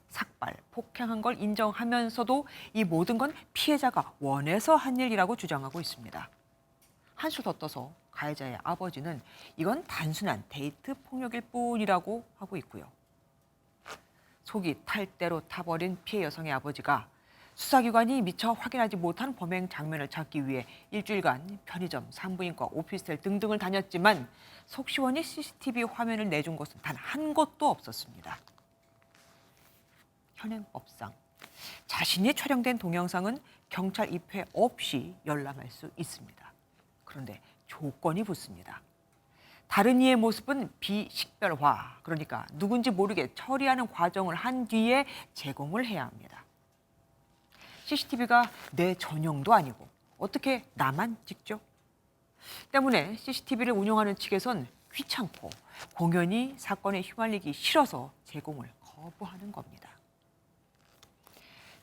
삭발, 폭행한 걸 인정하면서도 이 모든 건 피해자가 원해서 한 일이라고 주장하고 있습니다. 한수 더 떠서 가해자의 아버지는 이건 단순한 데이트 폭력일 뿐이라고 하고 있고요. 속이 탈 대로 타버린 피해 여성의 아버지가 수사기관이 미처 확인하지 못한 범행 장면을 찾기 위해 일주일간 편의점, 산부인과, 오피스텔 등등을 다녔지만 속 시원히 CCTV 화면을 내준 곳은 단 한 곳도 없었습니다. 현행법상 자신이 촬영된 동영상은 경찰 입회 없이 열람할 수 있습니다. 그런데 조건이 붙습니다. 다른 이의 모습은 비식별화, 그러니까 누군지 모르게 처리하는 과정을 한 뒤에 제공을 해야 합니다. CCTV가 내 전용도 아니고 어떻게 나만 찍죠? 때문에 CCTV를 운영하는 측에선 귀찮고 공연히 사건에 휘말리기 싫어서 제공을 거부하는 겁니다.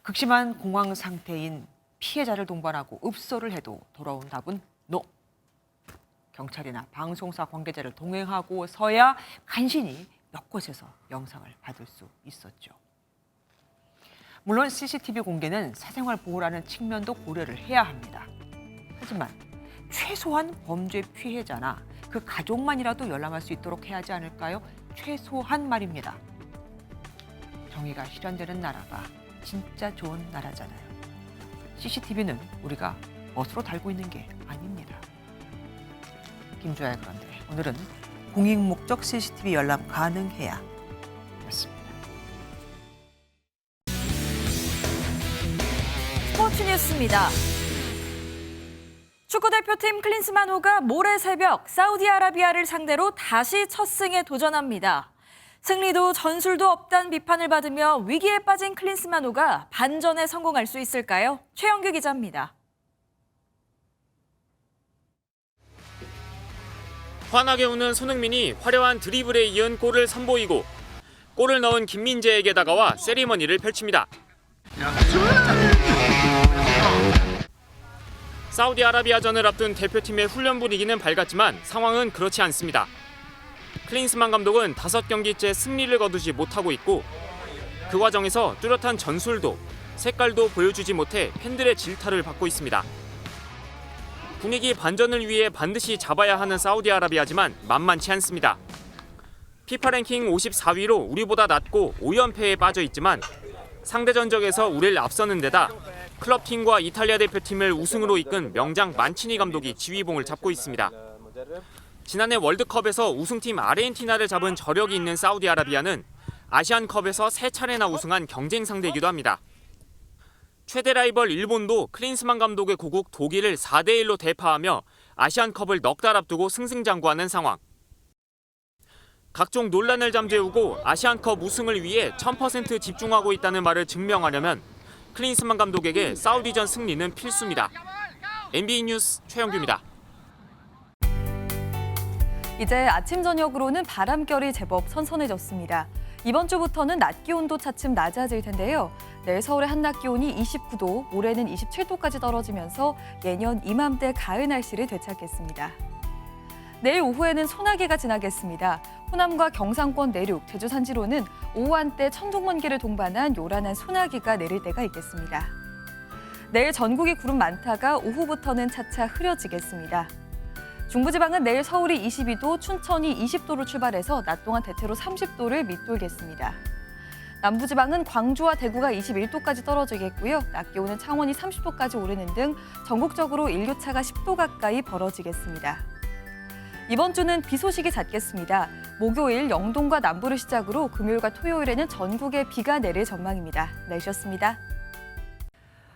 극심한 공황 상태인 피해자를 동반하고 읍소를 해도 돌아온 답은 NO. 경찰이나 방송사 관계자를 동행하고서야 간신히 몇 곳에서 영상을 받을 수 있었죠. 물론 CCTV 공개는 사생활 보호라는 측면도 고려를 해야 합니다. 하지만 최소한 범죄 피해자나 그 가족만이라도 열람할 수 있도록 해야 하지 않을까요? 최소한 말입니다. 정의가 실현되는 나라가 진짜 좋은 나라잖아요. CCTV는 우리가 멋으로 달고 있는 게 아닙니다. 김주아의 그런데 오늘은 공익 목적 CCTV 열람 가능해야 였습니다. 스포츠 뉴스입니다. 축구대표팀 클린스만호가 모레 새벽 사우디아라비아를 상대로 다시 첫 승에 도전합니다. 승리도 전술도 없다는 비판을 받으며 위기에 빠진 클린스만호가 반전에 성공할 수 있을까요? 최영규 기자입니다. 환하게 우는 손흥민이 화려한 드리블에 이은 골을 선보이고 골을 넣은 김민재에게 다가와 세리머니를 펼칩니다. 사우디아라비아전을 앞둔 대표팀의 훈련 분위기는 밝았지만 상황은 그렇지 않습니다. 클린스만 감독은 5경기째 승리를 거두지 못하고 있고 그 과정에서 뚜렷한 전술도 색깔도 보여주지 못해 팬들의 질타를 받고 있습니다. 분위기 반전을 위해 반드시 잡아야 하는 사우디아라비아지만 만만치 않습니다. 피파 랭킹 54위로 우리보다 낮고 5연패에 빠져 있지만 상대 전적에서 우리를 앞서는 데다 클럽팀과 이탈리아 대표팀을 우승으로 이끈 명장 만치니 감독이 지휘봉을 잡고 있습니다. 지난해 월드컵에서 우승팀 아르헨티나를 잡은 저력이 있는 사우디아라비아는 아시안컵에서 3차례나 우승한 경쟁 상대이기도 합니다. 최대 라이벌 일본도 클린스만 감독의 고국 독일을 4대1로 대파하며 아시안컵을 넉 달 앞두고 승승장구하는 상황. 각종 논란을 잠재우고 아시안컵 우승을 위해 1000% 집중하고 있다는 말을 증명하려면 클린스만 감독에게 사우디전 승리는 필수입니다. MBN 뉴스 최영규입니다. 이제 아침 저녁으로는 바람결이 제법 선선해졌습니다. 이번 주부터는 낮 기온도 차츰 낮아질 텐데요. 내일 서울의 한낮 기온이 29도, 모레는 27도까지 떨어지면서 예년 이맘때 가을 날씨를 되찾겠습니다. 내일 오후에는 소나기가 지나겠습니다. 호남과 경상권 내륙, 제주 산지로는 오후 한때 천둥번개를 동반한 요란한 소나기가 내릴 때가 있겠습니다. 내일 전국이 구름 많다가 오후부터는 차차 흐려지겠습니다. 중부지방은 내일 서울이 22도, 춘천이 20도로 출발해서 낮 동안 대체로 30도를 밑돌겠습니다. 남부지방은 광주와 대구가 21도까지 떨어지겠고요. 낮 기온은 창원이 30도까지 오르는 등 전국적으로 일교차가 10도 가까이 벌어지겠습니다. 이번 주는 비 소식이 잦겠습니다. 목요일 영동과 남부를 시작으로 금요일과 토요일에는 전국에 비가 내릴 전망입니다. 날씨였습니다.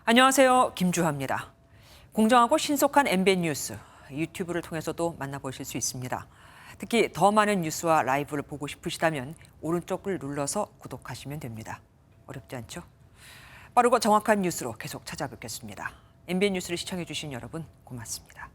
안녕하세요. 김주하입니다. 공정하고 신속한 MBN 뉴스, 유튜브를 통해서도 만나보실 수 있습니다. 특히 더 많은 뉴스와 라이브를 보고 싶으시다면 오른쪽을 눌러서 구독하시면 됩니다. 어렵지 않죠? 빠르고 정확한 뉴스로 계속 찾아뵙겠습니다. MBN 뉴스를 시청해 주신 여러분 고맙습니다.